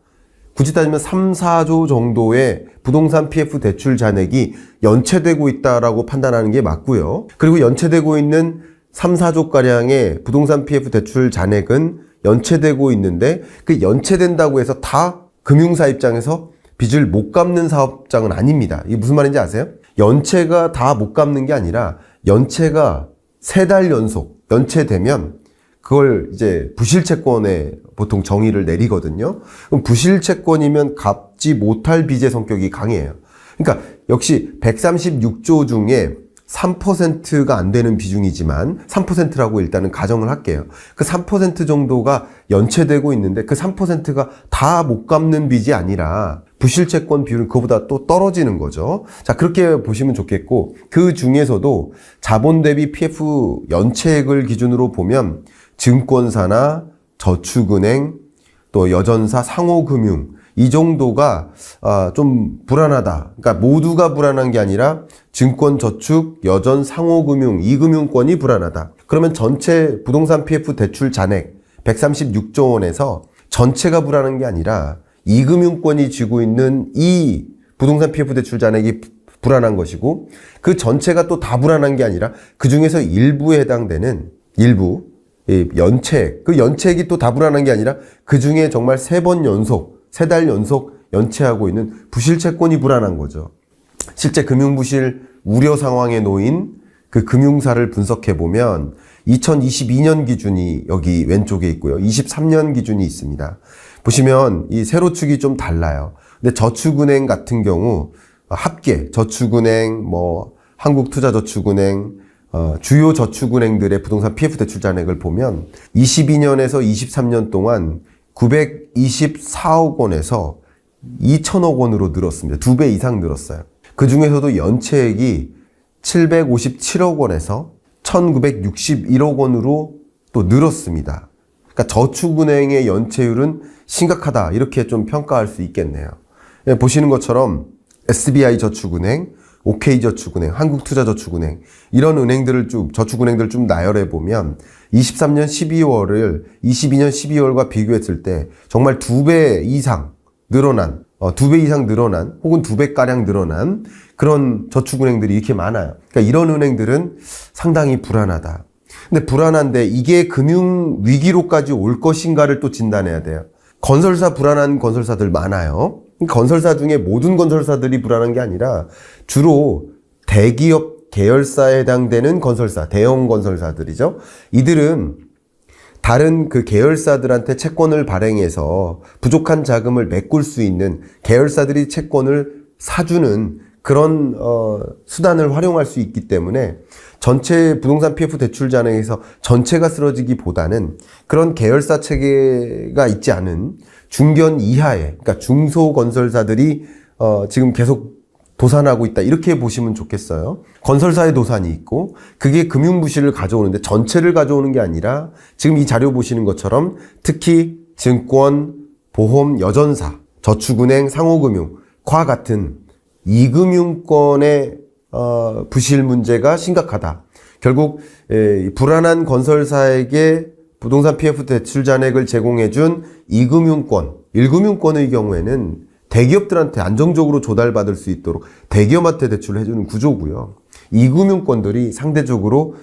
굳이 따지면 3, 4조 정도의 부동산 PF 대출 잔액이 연체되고 있다라고 판단하는 게 맞고요. 그리고 연체되고 있는 3, 4조가량의 부동산 PF 대출 잔액은 연체되고 있는데 그 연체된다고 해서 다 금융사 입장에서 빚을 못 갚는 사업장은 아닙니다. 이게 무슨 말인지 아세요? 연체가 다 못 갚는 게 아니라 연체가 3달 연속 연체되면 그걸 이제 부실채권에 보통 정의를 내리거든요. 그럼 부실채권이면 갚지 못할 빚의 성격이 강해요. 그러니까 역시 136조 중에 3%가 안 되는 비중이지만 3%라고 일단은 가정을 할게요. 그 3% 정도가 연체되고 있는데 그 3%가 다 못 갚는 빚이 아니라 부실채권 비율은 그보다 또 떨어지는 거죠. 자, 그렇게 보시면 좋겠고, 그 중에서도 자본 대비 PF 연체액을 기준으로 보면 증권사나 저축은행, 또 여전사, 상호금융 이 정도가 좀 불안하다. 그러니까 모두가 불안한 게 아니라 증권, 저축, 여전, 상호금융 이 금융권이 불안하다. 그러면 전체 부동산 PF 대출 잔액 136조 원에서 전체가 불안한 게 아니라 이 금융권이 쥐고 있는 이 부동산 PF 대출 잔액이 불안한 것이고, 그 전체가 또 다 불안한 게 아니라 그 중에서 일부에 해당되는 일부 연체액, 그 연체액이 또 다 불안한 게 아니라 그 중에 정말 3번 연속, 3달 연속 연체하고 있는 부실채권이 불안한 거죠. 실제 금융부실 우려 상황에 놓인 그 금융사를 분석해 보면 2022년 기준이 여기 왼쪽에 있고요. 23년 기준이 있습니다. 보시면 이 세로축이 좀 달라요. 근데 저축은행 같은 경우 합계 저축은행, 한국투자저축은행, 주요 저축은행들의 부동산 PF 대출 잔액을 보면 22년에서 23년 동안 924억 원에서 2천억 원으로 늘었습니다. 2배 이상 늘었어요. 그 중에서도 연체액이 757억 원에서 1961억 원으로 또 늘었습니다. 그러니까 저축은행의 연체율은 심각하다, 이렇게 좀 평가할 수 있겠네요. 보시는 것처럼 SBI 저축은행, OK저축은행, 한국투자저축은행 이런 은행들을 저축은행들을 좀 나열해 보면 23년 12월을 22년 12월과 비교했을 때 정말 2배 이상 늘어난, 2배 이상 늘어난 혹은 2배가량 늘어난 그런 저축은행들이 이렇게 많아요. 그러니까 이런 은행들은 상당히 불안하다. 근데 불안한데 이게 금융위기로까지 올 것인가를 또 진단해야 돼요. 건설사 불안한 건설사들 많아요. 건설사 중에 모든 건설사들이 불안한 게 아니라 주로 대기업 계열사에 해당되는 건설사, 대형 건설사들이죠. 이들은 다른 그 계열사들한테 채권을 발행해서 부족한 자금을 메꿀 수 있는 계열사들이 채권을 사주는 그런 수단을 활용할 수 있기 때문에 전체 부동산 PF 대출 잔액에서 전체가 쓰러지기보다는 그런 계열사 체계가 있지 않은 중견 이하의, 그러니까 중소건설사들이 지금 계속 도산하고 있다, 이렇게 보시면 좋겠어요. 건설사의 도산이 있고 그게 금융부실을 가져오는데 전체를 가져오는 게 아니라 지금 이 자료 보시는 것처럼 특히 증권, 보험, 여전사, 저축은행, 상호금융과 같은 이금융권의 부실 문제가 심각하다. 결국 불안한 건설사에게 부동산 PF 대출 잔액을 제공해준 이금융권, 1금융권의 경우에는 대기업들한테 안정적으로 조달받을 수 있도록 대기업한테 대출을 해주는 구조고요. 이금융권들이 상대적으로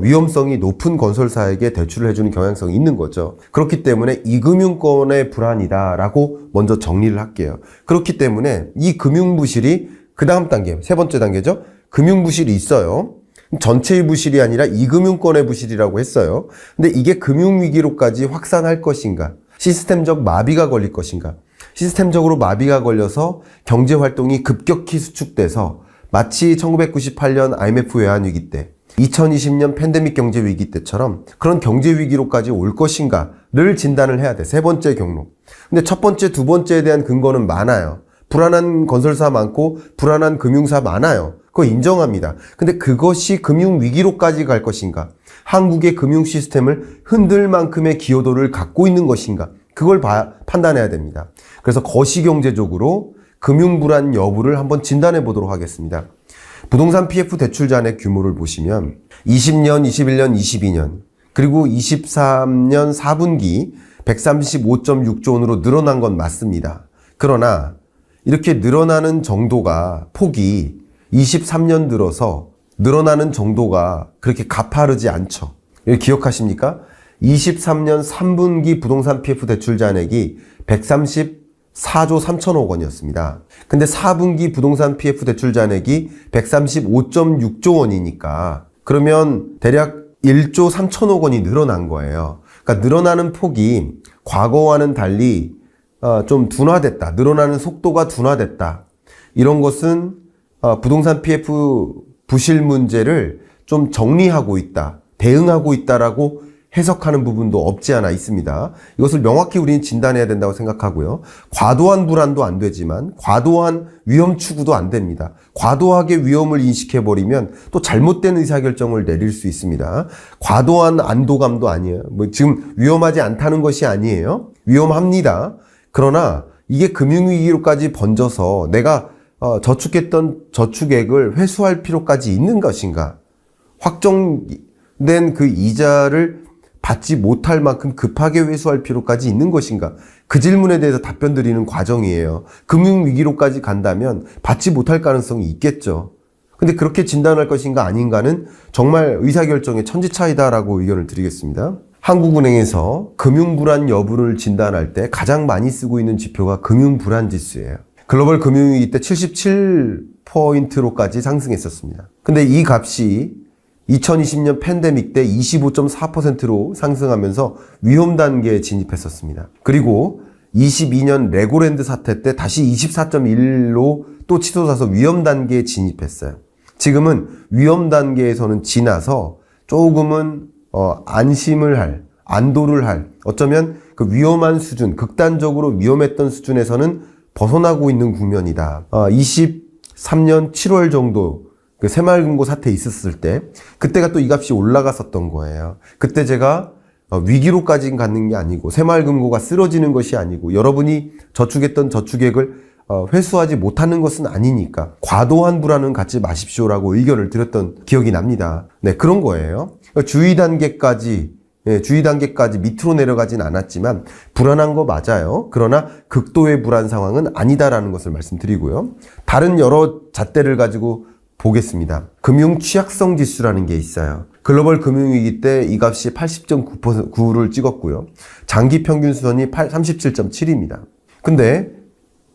위험성이 높은 건설사에게 대출을 해주는 경향성이 있는 거죠. 그렇기 때문에 이금융권의 불안이다라고 먼저 정리를 할게요. 그렇기 때문에 이 금융부실이 그 다음 단계, 세 번째 단계죠. 금융부실이 있어요. 전체의 부실이 아니라 이금융권의 부실이라고 했어요. 근데 이게 금융위기로까지 확산할 것인가? 시스템적 마비가 걸릴 것인가? 시스템적으로 마비가 걸려서 경제활동이 급격히 수축돼서 마치 1998년 IMF 외환위기 때, 2020년 팬데믹 경제위기 때처럼 그런 경제위기로까지 올 것인가를 진단을 해야 돼. 세 번째 경로. 근데 첫 번째, 두 번째에 대한 근거는 많아요. 불안한 건설사 많고 불안한 금융사 많아요. 그거 인정합니다. 근데 그것이 금융위기로까지 갈 것인가? 한국의 금융 시스템을 흔들 만큼의 기여도를 갖고 있는 것인가? 그걸 판단해야 됩니다. 그래서 거시경제적으로 금융불안 여부를 한번 진단해 보도록 하겠습니다. 부동산 PF 대출 잔액 규모를 보시면 20년, 21년, 22년 그리고 23년 4분기 135.6조 원으로 늘어난 건 맞습니다. 그러나 이렇게 늘어나는 정도가 폭이 23년 들어서 늘어나는 정도가 그렇게 가파르지 않죠. 기억하십니까? 23년 3분기 부동산 PF 대출 잔액이 134조 3천억 원이었습니다. 근데 4분기 부동산 PF 대출 잔액이 135.6조 원이니까 그러면 대략 1조 3천억 원이 늘어난 거예요. 그러니까 늘어나는 폭이 과거와는 달리 좀 둔화됐다. 늘어나는 속도가 둔화됐다. 이런 것은 부동산 PF 부실 문제를 좀 정리하고 있다, 대응하고 있다라고 해석하는 부분도 없지 않아 있습니다. 이것을 명확히 우리는 진단해야 된다고 생각하고요. 과도한 불안도 안 되지만 과도한 위험 추구도 안 됩니다. 과도하게 위험을 인식해버리면 또 잘못된 의사결정을 내릴 수 있습니다. 과도한 안도감도 아니에요. 지금 위험하지 않다는 것이 아니에요. 위험합니다. 그러나 이게 금융위기로까지 번져서 내가 저축했던 저축액을 회수할 필요까지 있는 것인가? 확정된 그 이자를 받지 못할 만큼 급하게 회수할 필요까지 있는 것인가? 그 질문에 대해서 답변 드리는 과정이에요. 금융위기로까지 간다면 받지 못할 가능성이 있겠죠. 근데 그렇게 진단할 것인가 아닌가는 정말 의사결정의 천지차이다라고 의견을 드리겠습니다. 한국은행에서 금융불안 여부를 진단할 때 가장 많이 쓰고 있는 지표가 금융불안지수예요. 글로벌 금융위기 때 77%로까지 상승했었습니다. 근데 이 값이 2020년 팬데믹 때 25.4%로 상승하면서 위험 단계에 진입했었습니다. 그리고 22년 레고랜드 사태 때 다시 24.1로 또 치솟아서 위험 단계에 진입했어요. 지금은 위험 단계에서는 지나서 조금은 안심을 할, 안도를 할, 어쩌면 그 위험한 수준, 극단적으로 위험했던 수준에서는 벗어나고 있는 국면이다. 23년 7월 정도 그 새마을금고 사태 있었을 때 그때가 또 이 값이 올라갔었던 거예요. 그때 제가 위기로까지 가는 게 아니고 새마을금고가 쓰러지는 것이 아니고 여러분이 저축했던 저축액을 회수하지 못하는 것은 아니니까 과도한 불안은 갖지 마십시오라고 의견을 드렸던 기억이 납니다. 네, 그런 거예요. 주의 단계까지 밑으로 내려가진 않았지만 불안한 거 맞아요. 그러나 극도의 불안 상황은 아니다라는 것을 말씀드리고요. 다른 여러 잣대를 가지고 보겠습니다. 금융 취약성 지수라는 게 있어요. 글로벌 금융위기 때 이 값이 80.9를 찍었고요. 장기 평균 수준이 37.7입니다. 근데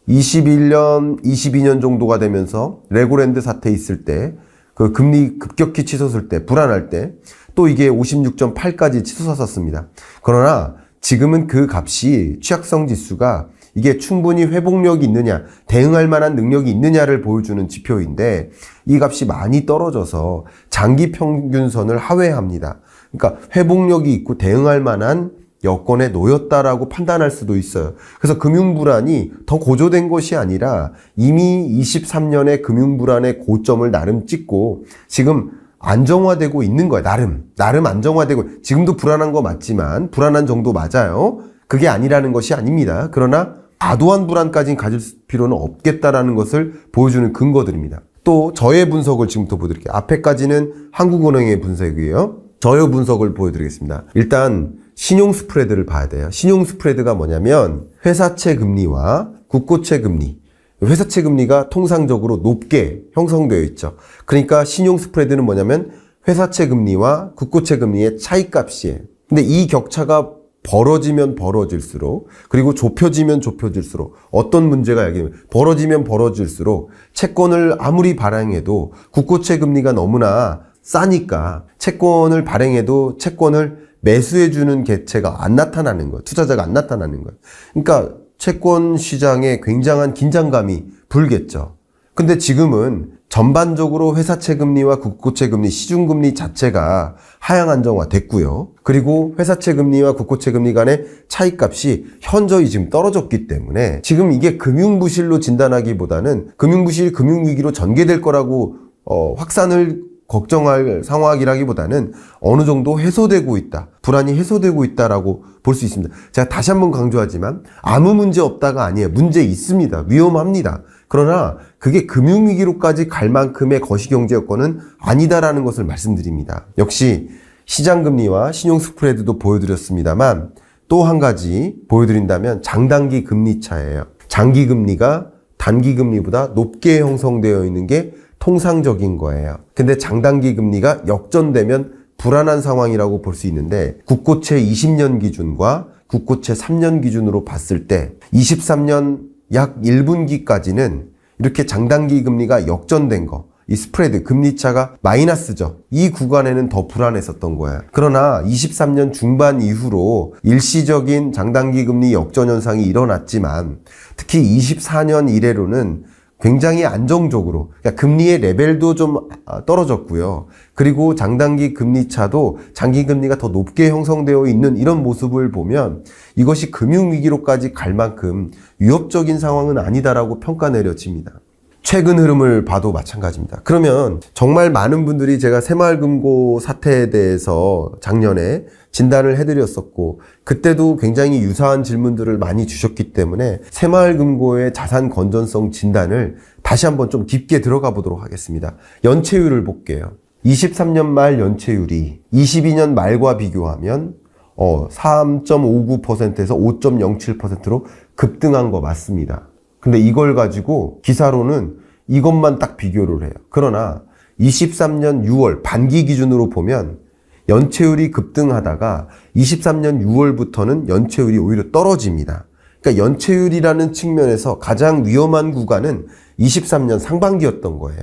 21년, 22년 정도가 되면서 레고랜드 사태 있을 때, 그 금리 급격히 치솟을 때, 불안할 때, 또 이게 56.8까지 치솟았었습니다. 그러나 지금은 그 값이 취약성 지수가 이게 충분히 회복력이 있느냐, 대응할 만한 능력이 있느냐를 보여주는 지표인데 이 값이 많이 떨어져서 장기 평균선을 하회합니다. 그러니까 회복력이 있고 대응할 만한 여건에 놓였다라고 판단할 수도 있어요. 그래서 금융불안이 더 고조된 것이 아니라 이미 23년에 금융불안의 고점을 나름 찍고 지금 안정화되고 있는 거예요. 나름 안정화되고, 지금도 불안한 거 맞지만 불안한 정도 맞아요. 그게 아니라는 것이 아닙니다. 그러나 과도한 불안까지는 가질 필요는 없겠다라는 것을 보여주는 근거들입니다. 또 저의 분석을 지금부터 보여드릴게요. 앞에까지는 한국은행의 분석이에요. 저의 분석을 보여드리겠습니다. 일단 신용 스프레드를 봐야 돼요. 신용 스프레드가 뭐냐면 회사채 금리와 국고채 금리. 회사채 금리가 통상적으로 높게 형성되어 있죠. 그러니까 신용 스프레드는 뭐냐면 회사채 금리와 국고채 금리의 차이값이에요. 근데 이 격차가 벌어지면 벌어질수록, 그리고 좁혀지면 좁혀질수록 어떤 문제가 여기 벌어지면 벌어질수록 채권을 아무리 발행해도 국고채 금리가 너무나 싸니까 채권을 발행해도 채권을 매수해주는 개체가 안 나타나는 거예요. 투자자가 안 나타나는 거예요. 그러니까 채권 시장에 굉장한 긴장감이 불겠죠. 근데 지금은 전반적으로 회사채 금리와 국고채 금리, 시중금리 자체가 하향 안정화됐고요. 그리고 회사채 금리와 국고채 금리 간의 차이값이 현저히 지금 떨어졌기 때문에 지금 이게 금융부실로 진단하기보다는 금융부실, 금융위기로 전개될 거라고 확산을 걱정할 상황이라기보다는 어느 정도 해소되고 있다, 불안이 해소되고 있다라고 볼 수 있습니다. 제가 다시 한번 강조하지만 아무 문제 없다가 아니에요. 문제 있습니다. 위험합니다. 그러나 그게 금융위기로까지 갈 만큼의 거시경제 여건은 아니다라는 것을 말씀드립니다. 역시 시장금리와 신용 스프레드도 보여드렸습니다만 또 한 가지 보여드린다면 장단기 금리 차예요. 장기금리가 단기금리보다 높게 형성되어 있는 게 통상적인 거예요. 근데 장단기 금리가 역전되면 불안한 상황이라고 볼 수 있는데 국고채 20년 기준과 국고채 3년 기준으로 봤을 때 23년 약 1분기까지는 이렇게 장단기 금리가 역전된 거, 이 스프레드, 금리 차가 마이너스죠. 이 구간에는 더 불안했었던 거예요. 그러나 23년 중반 이후로 일시적인 장단기 금리 역전 현상이 일어났지만 특히 24년 이래로는 굉장히 안정적으로, 그러니까 금리의 레벨도 좀 떨어졌고요. 그리고 장단기 금리 차도 장기 금리가 더 높게 형성되어 있는 이런 모습을 보면 이것이 금융위기로까지 갈 만큼 위협적인 상황은 아니다라고 평가 내려집니다. 최근 흐름을 봐도 마찬가지입니다. 그러면 정말 많은 분들이 제가 새마을금고 사태에 대해서 작년에 진단을 해드렸었고 그때도 굉장히 유사한 질문들을 많이 주셨기 때문에 새마을금고의 자산 건전성 진단을 다시 한번 좀 깊게 들어가 보도록 하겠습니다. 연체율을 볼게요. 23년 말 연체율이 22년 말과 비교하면 3.59%에서 5.07%로 급등한 거 맞습니다. 근데 이걸 가지고 기사로는 이것만 딱 비교를 해요. 그러나 23년 6월 반기 기준으로 보면 연체율이 급등하다가 23년 6월부터는 연체율이 오히려 떨어집니다. 그러니까 연체율이라는 측면에서 가장 위험한 구간은 23년 상반기였던 거예요.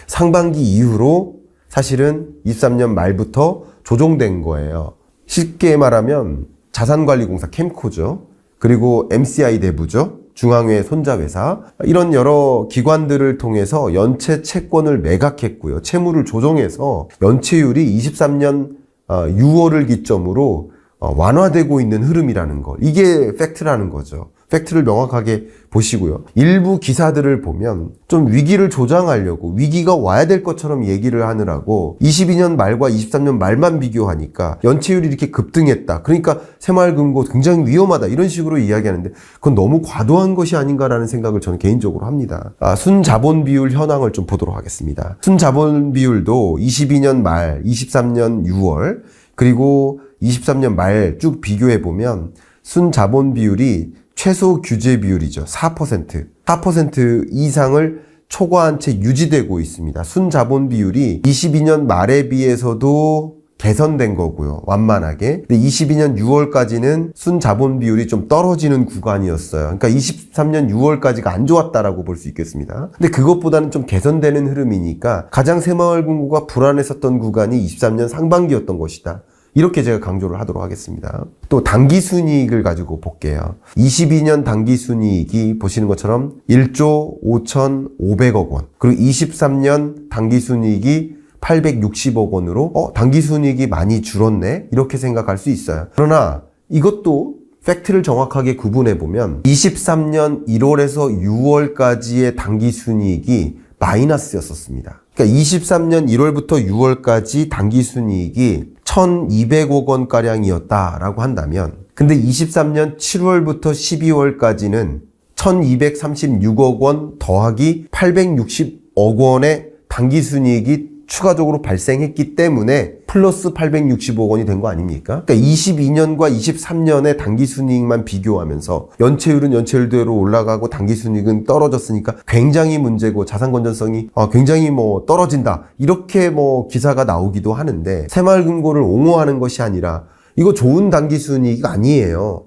상반기 이후로 사실은 23년 말부터 조정된 거예요. 쉽게 말하면 자산관리공사 캠코죠. 그리고 MCI 대부죠. 중앙회 손자회사 이런 여러 기관들을 통해서 연체 채권을 매각했고요. 채무를 조정해서 연체율이 23년 6월을 기점으로 완화되고 있는 흐름이라는 거. 이게 팩트라는 거죠. 팩트를 명확하게 보시고요. 일부 기사들을 보면 좀 위기를 조장하려고 위기가 와야 될 것처럼 얘기를 하느라고 22년 말과 23년 말만 비교하니까 연체율이 이렇게 급등했다. 그러니까 새마을금고 굉장히 위험하다. 이런 식으로 이야기하는데 그건 너무 과도한 것이 아닌가라는 생각을 저는 개인적으로 합니다. 순자본 비율 현황을 좀 보도록 하겠습니다. 순자본 비율도 22년 말, 23년 6월 그리고 23년 말 쭉 비교해 보면 순자본 비율이 최소 규제 비율이죠. 4% 이상을 초과한 채 유지되고 있습니다. 순자본 비율이 22년 말에 비해서도 개선된 거고요. 완만하게. 근데 22년 6월까지는 순자본 비율이 좀 떨어지는 구간이었어요. 그러니까 23년 6월까지가 안 좋았다라고 볼 수 있겠습니다. 근데 그것보다는 좀 개선되는 흐름이니까 가장 새마을금고가 불안했었던 구간이 23년 상반기였던 것이다. 이렇게 제가 강조를 하도록 하겠습니다. 또 당기순이익을 가지고 볼게요. 22년 당기순이익이 보시는 것처럼 1조 5,500억 원. 그리고 23년 당기순이익이 860억 원으로 당기순이익이 많이 줄었네? 이렇게 생각할 수 있어요. 그러나 이것도 팩트를 정확하게 구분해 보면 23년 1월에서 6월까지의 당기순이익이 마이너스였었습니다. 그러니까 23년 1월부터 6월까지 당기순이익이 1,200억 원가량이었다라고 한다면 근데 23년 7월부터 12월까지는 1,236억 원 더하기 860억 원의 당기순이익이 추가적으로 발생했기 때문에 플러스 860억 원이 된 거 아닙니까? 그러니까 22년과 23년의 당기순이익만 비교하면서 연체율은 연체율대로 올라가고 당기순이익은 떨어졌으니까 굉장히 문제고 자산 건전성이 굉장히 떨어진다. 이렇게 기사가 나오기도 하는데 새마을금고를 옹호하는 것이 아니라 이거 좋은 당기순이익이 아니에요.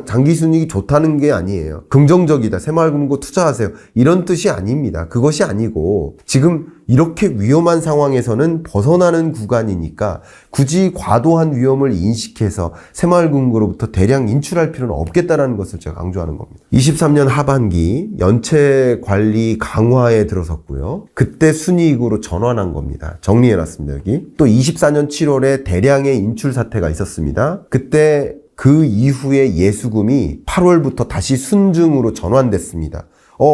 당기순이익이 좋다는 게 아니에요. 긍정적이다. 새마을금고 투자하세요. 이런 뜻이 아닙니다. 그것이 아니고 지금 이렇게 위험한 상황에서는 벗어나는 구간이니까 굳이 과도한 위험을 인식해서 새마을금고로부터 대량 인출할 필요는 없겠다라는 것을 제가 강조하는 겁니다. 23년 하반기 연체 관리 강화에 들어섰고요. 그때 순이익으로 전환한 겁니다. 정리해놨습니다. 여기. 또 24년 7월에 대량의 인출 사태가 있었습니다. 그때 그 이후에 예수금이 8월부터 다시 순증으로 전환됐습니다.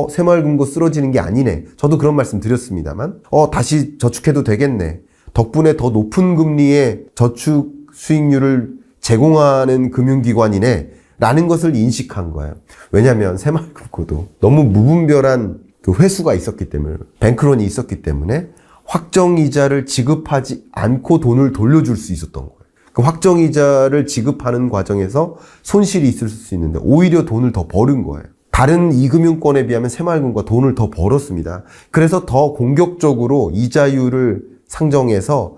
새마을금고 쓰러지는 게 아니네. 저도 그런 말씀 드렸습니다만, 다시 저축해도 되겠네. 덕분에 더 높은 금리의 저축 수익률을 제공하는 금융기관이네. 라는 것을 인식한 거예요. 왜냐하면 새마을금고도 너무 무분별한 그 회수가 있었기 때문에, 뱅크런이 있었기 때문에 확정이자를 지급하지 않고 돈을 돌려줄 수 있었던 거예요. 그 확정이자를 지급하는 과정에서 손실이 있을 수 있는데 오히려 돈을 더 벌은 거예요. 다른 이금융권에 비하면 새마을금고가 돈을 더 벌었습니다. 그래서 더 공격적으로 이자율을 상정해서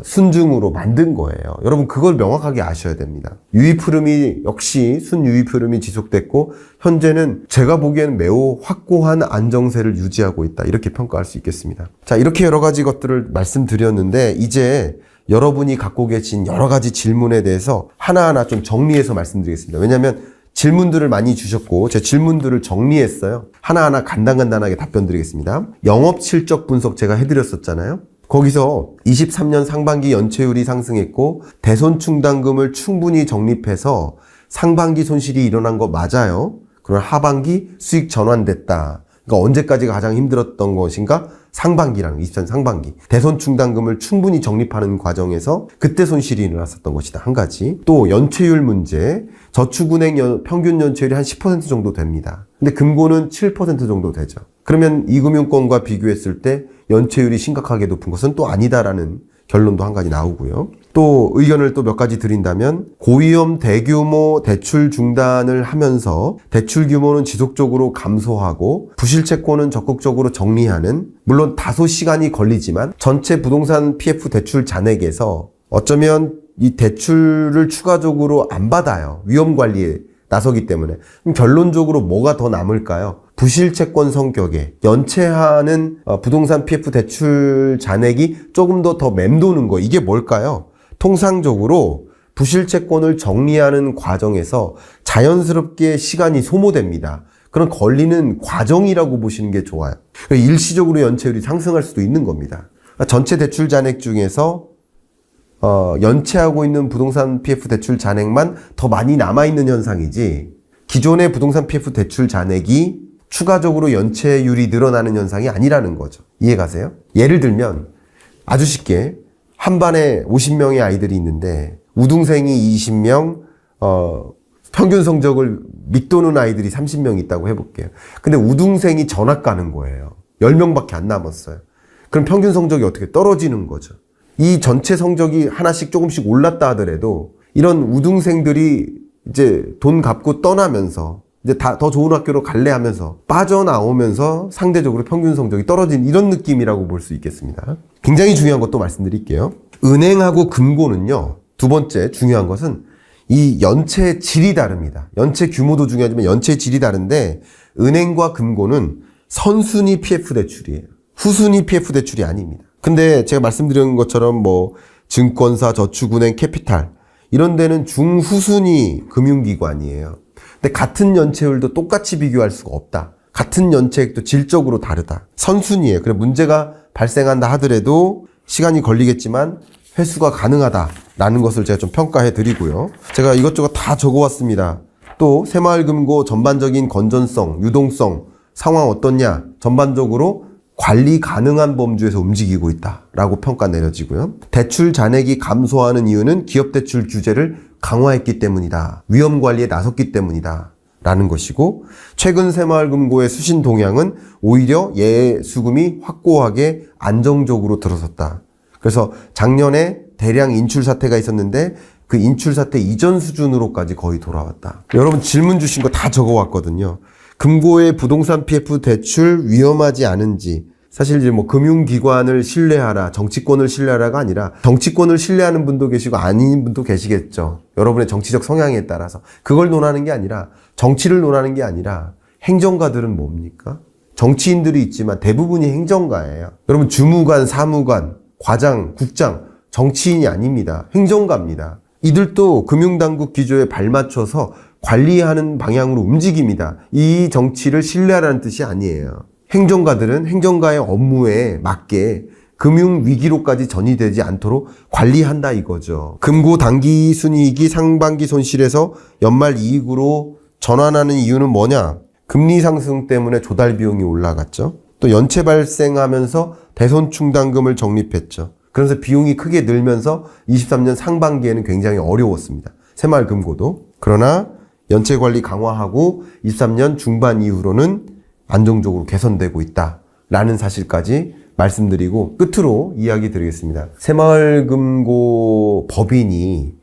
순증으로 만든 거예요. 여러분 그걸 명확하게 아셔야 됩니다. 유입 흐름이 역시 순유입 흐름이 지속됐고 현재는 제가 보기에는 매우 확고한 안정세를 유지하고 있다. 이렇게 평가할 수 있겠습니다. 자, 이렇게 여러 가지 것들을 말씀드렸는데 이제 여러분이 갖고 계신 여러 가지 질문에 대해서 하나하나 좀 정리해서 말씀드리겠습니다. 왜냐하면 질문들을 많이 주셨고 제 질문들을 정리했어요. 하나하나 간단하게 답변 드리겠습니다. 영업실적 분석 제가 해드렸었잖아요. 거기서 23년 상반기 연체율이 상승했고 대손충당금을 충분히 적립해서 상반기 손실이 일어난 거 맞아요. 그러나 하반기 수익 전환됐다. 그러니까 언제까지가 가장 힘들었던 것인가? 상반기랑 23년 상반기. 대손충당금을 충분히 적립하는 과정에서 그때 손실이 일어났었던 것이다. 한 가지. 또 연체율 문제. 저축은행 평균 연체율이 한 10% 정도 됩니다. 근데 금고는 7% 정도 되죠. 그러면 이금융권과 비교했을 때 연체율이 심각하게 높은 것은 또 아니다라는 결론도 한 가지 나오고요. 또 의견을 또 몇 가지 드린다면 고위험 대규모 대출 중단을 하면서 대출 규모는 지속적으로 감소하고 부실채권은 적극적으로 정리하는, 물론 다소 시간이 걸리지만 전체 부동산 PF 대출 잔액에서 어쩌면 이 대출을 추가적으로 안 받아요. 위험 관리에 나서기 때문에. 그럼 결론적으로 뭐가 더 남을까요? 부실채권 성격의 연체하는 부동산 PF 대출 잔액이 조금 더 맴도는 거. 이게 뭘까요? 통상적으로 부실채권을 정리하는 과정에서 자연스럽게 시간이 소모됩니다. 그런 걸리는 과정이라고 보시는 게 좋아요. 일시적으로 연체율이 상승할 수도 있는 겁니다. 전체 대출 잔액 중에서 연체하고 있는 부동산 PF 대출 잔액만 더 많이 남아있는 현상이지 기존의 부동산 PF 대출 잔액이 추가적으로 연체율이 늘어나는 현상이 아니라는 거죠. 이해가세요? 예를 들면 아주 쉽게 한 반에 50명의 아이들이 있는데 우등생이 20명, 평균 성적을 밑도는 아이들이 30명 있다고 해볼게요. 근데 우등생이 전학 가는 거예요. 10명밖에 안 남았어요. 그럼 평균 성적이 어떻게 떨어지는 거죠. 이 전체 성적이 하나씩 조금씩 올랐다 하더라도 이런 우등생들이 이제 돈 갚고 떠나면서 이제 더 좋은 학교로 갈래 하면서 빠져나오면서 상대적으로 평균 성적이 떨어진 이런 느낌이라고 볼 수 있겠습니다. 굉장히 중요한 것도 말씀드릴게요. 은행하고 금고는요, 두 번째 중요한 것은 이 연체의 질이 다릅니다. 연체 규모도 중요하지만 연체의 질이 다른데 은행과 금고는 선순위 PF 대출이에요. 후순위 PF 대출이 아닙니다. 근데 제가 말씀드린 것처럼 뭐 증권사, 저축은행, 캐피탈 이런 데는 중후순위 금융기관이에요. 근데 같은 연체율도 똑같이 비교할 수가 없다. 같은 연체액도 질적으로 다르다. 선순위예요. 그래 문제가 발생한다 하더라도 시간이 걸리겠지만 회수가 가능하다라는 것을 제가 좀 평가해 드리고요. 제가 이것저것 다 적어왔습니다. 또 새마을금고 전반적인 건전성, 유동성, 상황 어떻냐? 전반적으로 관리 가능한 범주에서 움직이고 있다라고 평가 내려지고요. 대출 잔액이 감소하는 이유는 기업대출 규제를 강화했기 때문이다. 위험 관리에 나섰기 때문이다. 라는 것이고, 최근 새마을금고의 수신 동향은 오히려 예수금이 확고하게 안정적으로 들어섰다. 그래서 작년에 대량 인출 사태가 있었는데 그 인출 사태 이전 수준으로까지 거의 돌아왔다. 여러분 질문 주신 거 다 적어왔거든요. 금고의 부동산 PF 대출 위험하지 않은지, 사실 이제 뭐 금융기관을 신뢰하라, 정치권을 신뢰하라가 아니라 정치권을 신뢰하는 분도 계시고 아닌 분도 계시겠죠. 여러분의 정치적 성향에 따라서. 그걸 논하는 게 아니라, 정치를 논하는 게 아니라 행정가들은 뭡니까? 정치인들이 있지만 대부분이 행정가예요. 여러분 주무관, 사무관, 과장, 국장, 정치인이 아닙니다. 행정가입니다. 이들도 금융당국 기조에 발맞춰서 관리하는 방향으로 움직입니다. 이 정치를 신뢰하라는 뜻이 아니에요. 행정가들은 행정가의 업무에 맞게 금융위기로까지 전이되지 않도록 관리한다 이거죠. 금고 단기 순이익이 상반기 손실에서 연말 이익으로 전환하는 이유는 뭐냐? 금리 상승 때문에 조달 비용이 올라갔죠. 또 연체 발생하면서 대손충당금을 적립했죠. 그래서 비용이 크게 늘면서 23년 상반기에는 굉장히 어려웠습니다. 새마을금고도. 그러나 연체 관리 강화하고 23년 중반 이후로는 안정적으로 개선되고 있다라는 사실까지 말씀드리고 끝으로 이야기 드리겠습니다. 새마을금고 법인이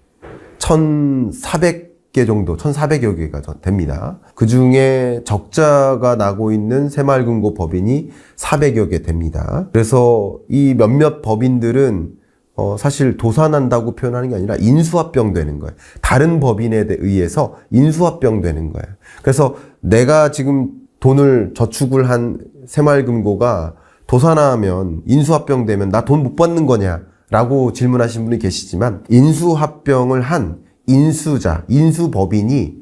1,400개 정도, 1,400여 개가 됩니다. 그 중에 적자가 나고 있는 새마을금고 법인이 400여 개 됩니다. 그래서 이 몇몇 법인들은 사실 도산한다고 표현하는 게 아니라 인수합병 되는 거예요. 다른 법인에 의해서 인수합병 되는 거예요. 그래서 내가 지금 돈을 저축을 한 새마을금고가 도산하면 인수합병 되면 나 돈 못 받는 거냐? 라고 질문하신 분이 계시지만 인수합병을 한 인수자, 인수법인이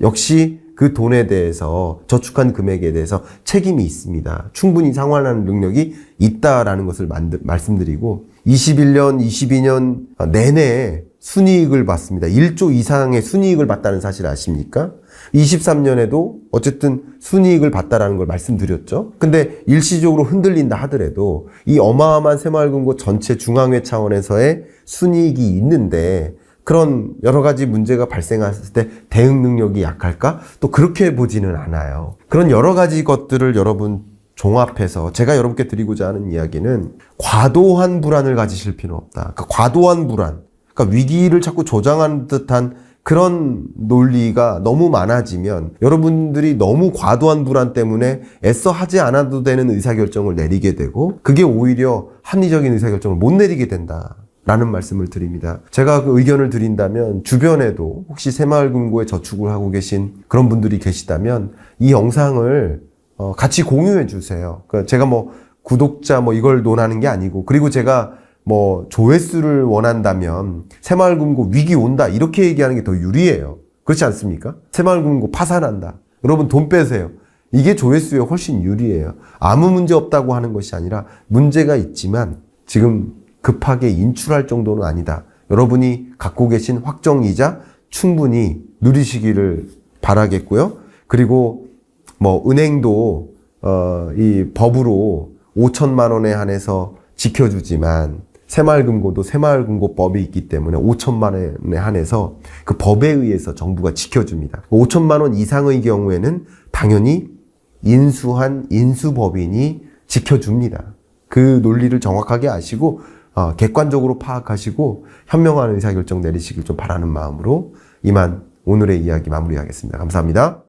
역시 그 돈에 대해서 저축한 금액에 대해서 책임이 있습니다. 충분히 상환하는 능력이 있다라는 것을 말씀드리고 21년, 22년 내내 순이익을 받습니다. 1조 이상의 순이익을 받다는 사실 아십니까? 23년에도 어쨌든 순이익을 받다라는 걸 말씀드렸죠. 근데 일시적으로 흔들린다 하더라도 이 어마어마한 새마을금고 전체 중앙회 차원에서의 순이익이 있는데 그런 여러 가지 문제가 발생했을 때 대응 능력이 약할까? 또 그렇게 보지는 않아요. 그런 여러 가지 것들을 여러분 종합해서 제가 여러분께 드리고자 하는 이야기는 과도한 불안을 가지실 필요는 없다. 그러니까 과도한 불안, 그러니까 위기를 자꾸 조장하는 듯한 그런 논리가 너무 많아지면 여러분들이 너무 과도한 불안 때문에 애써 하지 않아도 되는 의사결정을 내리게 되고 그게 오히려 합리적인 의사결정을 못 내리게 된다. 라는 말씀을 드립니다. 제가 그 의견을 드린다면 주변에도 혹시 새마을금고에 저축을 하고 계신 그런 분들이 계시다면 이 영상을 같이 공유해 주세요. 그러니까 제가 뭐 구독자 뭐 이걸 논하는 게 아니고 그리고 제가 뭐 조회수를 원한다면 새마을금고 위기 온다 이렇게 얘기하는 게 더 유리해요. 그렇지 않습니까? 새마을금고 파산한다. 여러분 돈 빼세요. 이게 조회수에 훨씬 유리해요. 아무 문제 없다고 하는 것이 아니라 문제가 있지만 지금 급하게 인출할 정도는 아니다. 여러분이 갖고 계신 확정이자 충분히 누리시기를 바라겠고요. 그리고 뭐 은행도 이 법으로 5천만 원에 한해서 지켜주지만 새마을금고도 새마을금고법이 있기 때문에 5천만 원에 한해서 그 법에 의해서 정부가 지켜줍니다. 5천만 원 이상의 경우에는 당연히 인수한 인수법인이 지켜줍니다. 그 논리를 정확하게 아시고 객관적으로 파악하시고 현명한 의사결정 내리시길 좀 바라는 마음으로 이만 오늘의 이야기 마무리하겠습니다. 감사합니다.